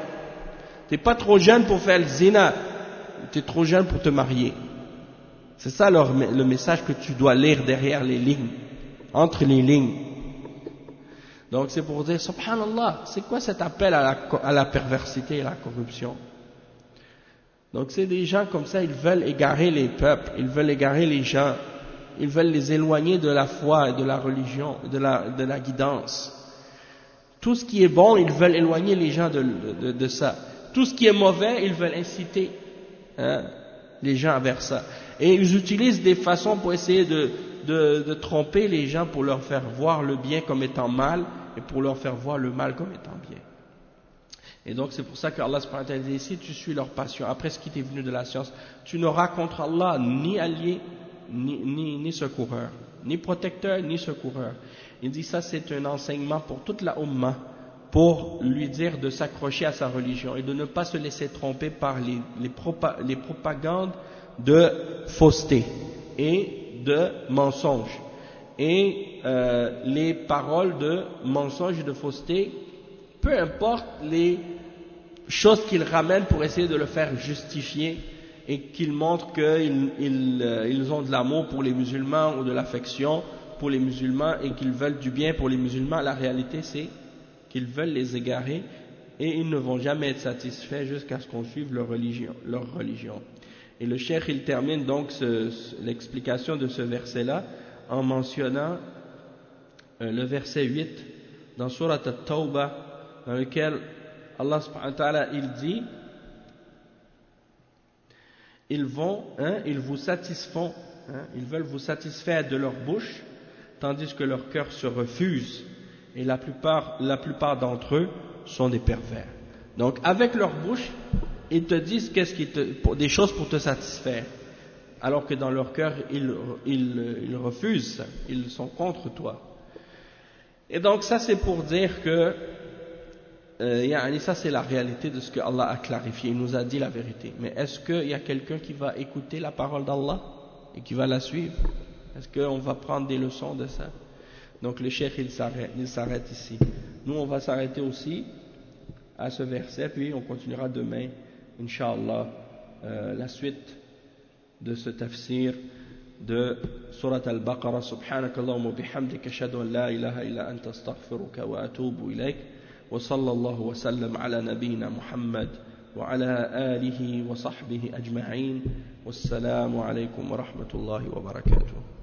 T'es pas trop jeune pour faire le zina, t'es trop jeune pour te marier. C'est ça le message que tu dois lire derrière les lignes, entre les lignes. Donc c'est pour dire, subhanallah, c'est quoi cet appel à la perversité et à la corruption? Donc c'est des gens comme ça, ils veulent égarer les peuples, ils veulent égarer les gens, ils veulent les éloigner de la foi et de la religion, de la guidance. Tout ce qui est bon, ils veulent éloigner les gens de ça. Tout ce qui est mauvais, ils veulent inciter les gens vers ça. Et ils utilisent des façons pour essayer de tromper les gens, pour leur faire voir le bien comme étant mal et pour leur faire voir le mal comme étant bien. Et donc c'est pour ça que Allah subhanahu wa ta'ala dit: si tu suis leur passion après ce qui t'est venu de la science, tu n'auras contre Allah ni allié ni secoureur, ni protecteur ni secoureur. Il dit ça, c'est un enseignement pour toute la Ummah, pour lui dire de s'accrocher à sa religion et de ne pas se laisser tromper par les propagandes de fausseté et de mensonges. Et les paroles de mensonges et de fausseté, peu importe les choses qu'ils ramènent pour essayer de le faire justifier et qu'ils montrent qu'ils ont de l'amour pour les musulmans ou de l'affection pour les musulmans et qu'ils veulent du bien pour les musulmans, la réalité c'est qu'ils veulent les égarer et ils ne vont jamais être satisfaits jusqu'à ce qu'on suive leur religion. Et le cheikh il termine donc l'explication de ce verset-là en mentionnant le verset 8 dans Surat At-Tawbah, dans lequel Allah subhanahu wa ta'ala il dit: ils vous satisfont, ils veulent vous satisfaire de leur bouche, tandis que leur cœur se refuse, et la plupart d'entre eux sont des pervers. Donc avec leur bouche, ils te disent des choses pour te satisfaire, alors que dans leur cœur, ils refusent ça, ils sont contre toi. Et donc ça c'est pour dire que ça c'est la réalité de ce que Allah a clarifié, il nous a dit la vérité. Mais est-ce qu'il y a quelqu'un qui va écouter la parole d'Allah et qui va la suivre? Est-ce qu'on va prendre des leçons de ça? Donc le cheikh il s'arrête ici. Nous on va s'arrêter aussi à ce verset, puis on continuera demain, Inch'Allah, la suite de ce tafsir de Surat Al-Baqarah. Subhanakallahumma bihamdika ashhadu an la ilaha illa anta astaghfiruka wa atubu ilayk. Wa sallallahu wa sallam ala nabiyyina Muhammad wa ala alihi wa sahbihi ajma'in. Wassalamu alaykum wa rahmatullahi wa barakatuh.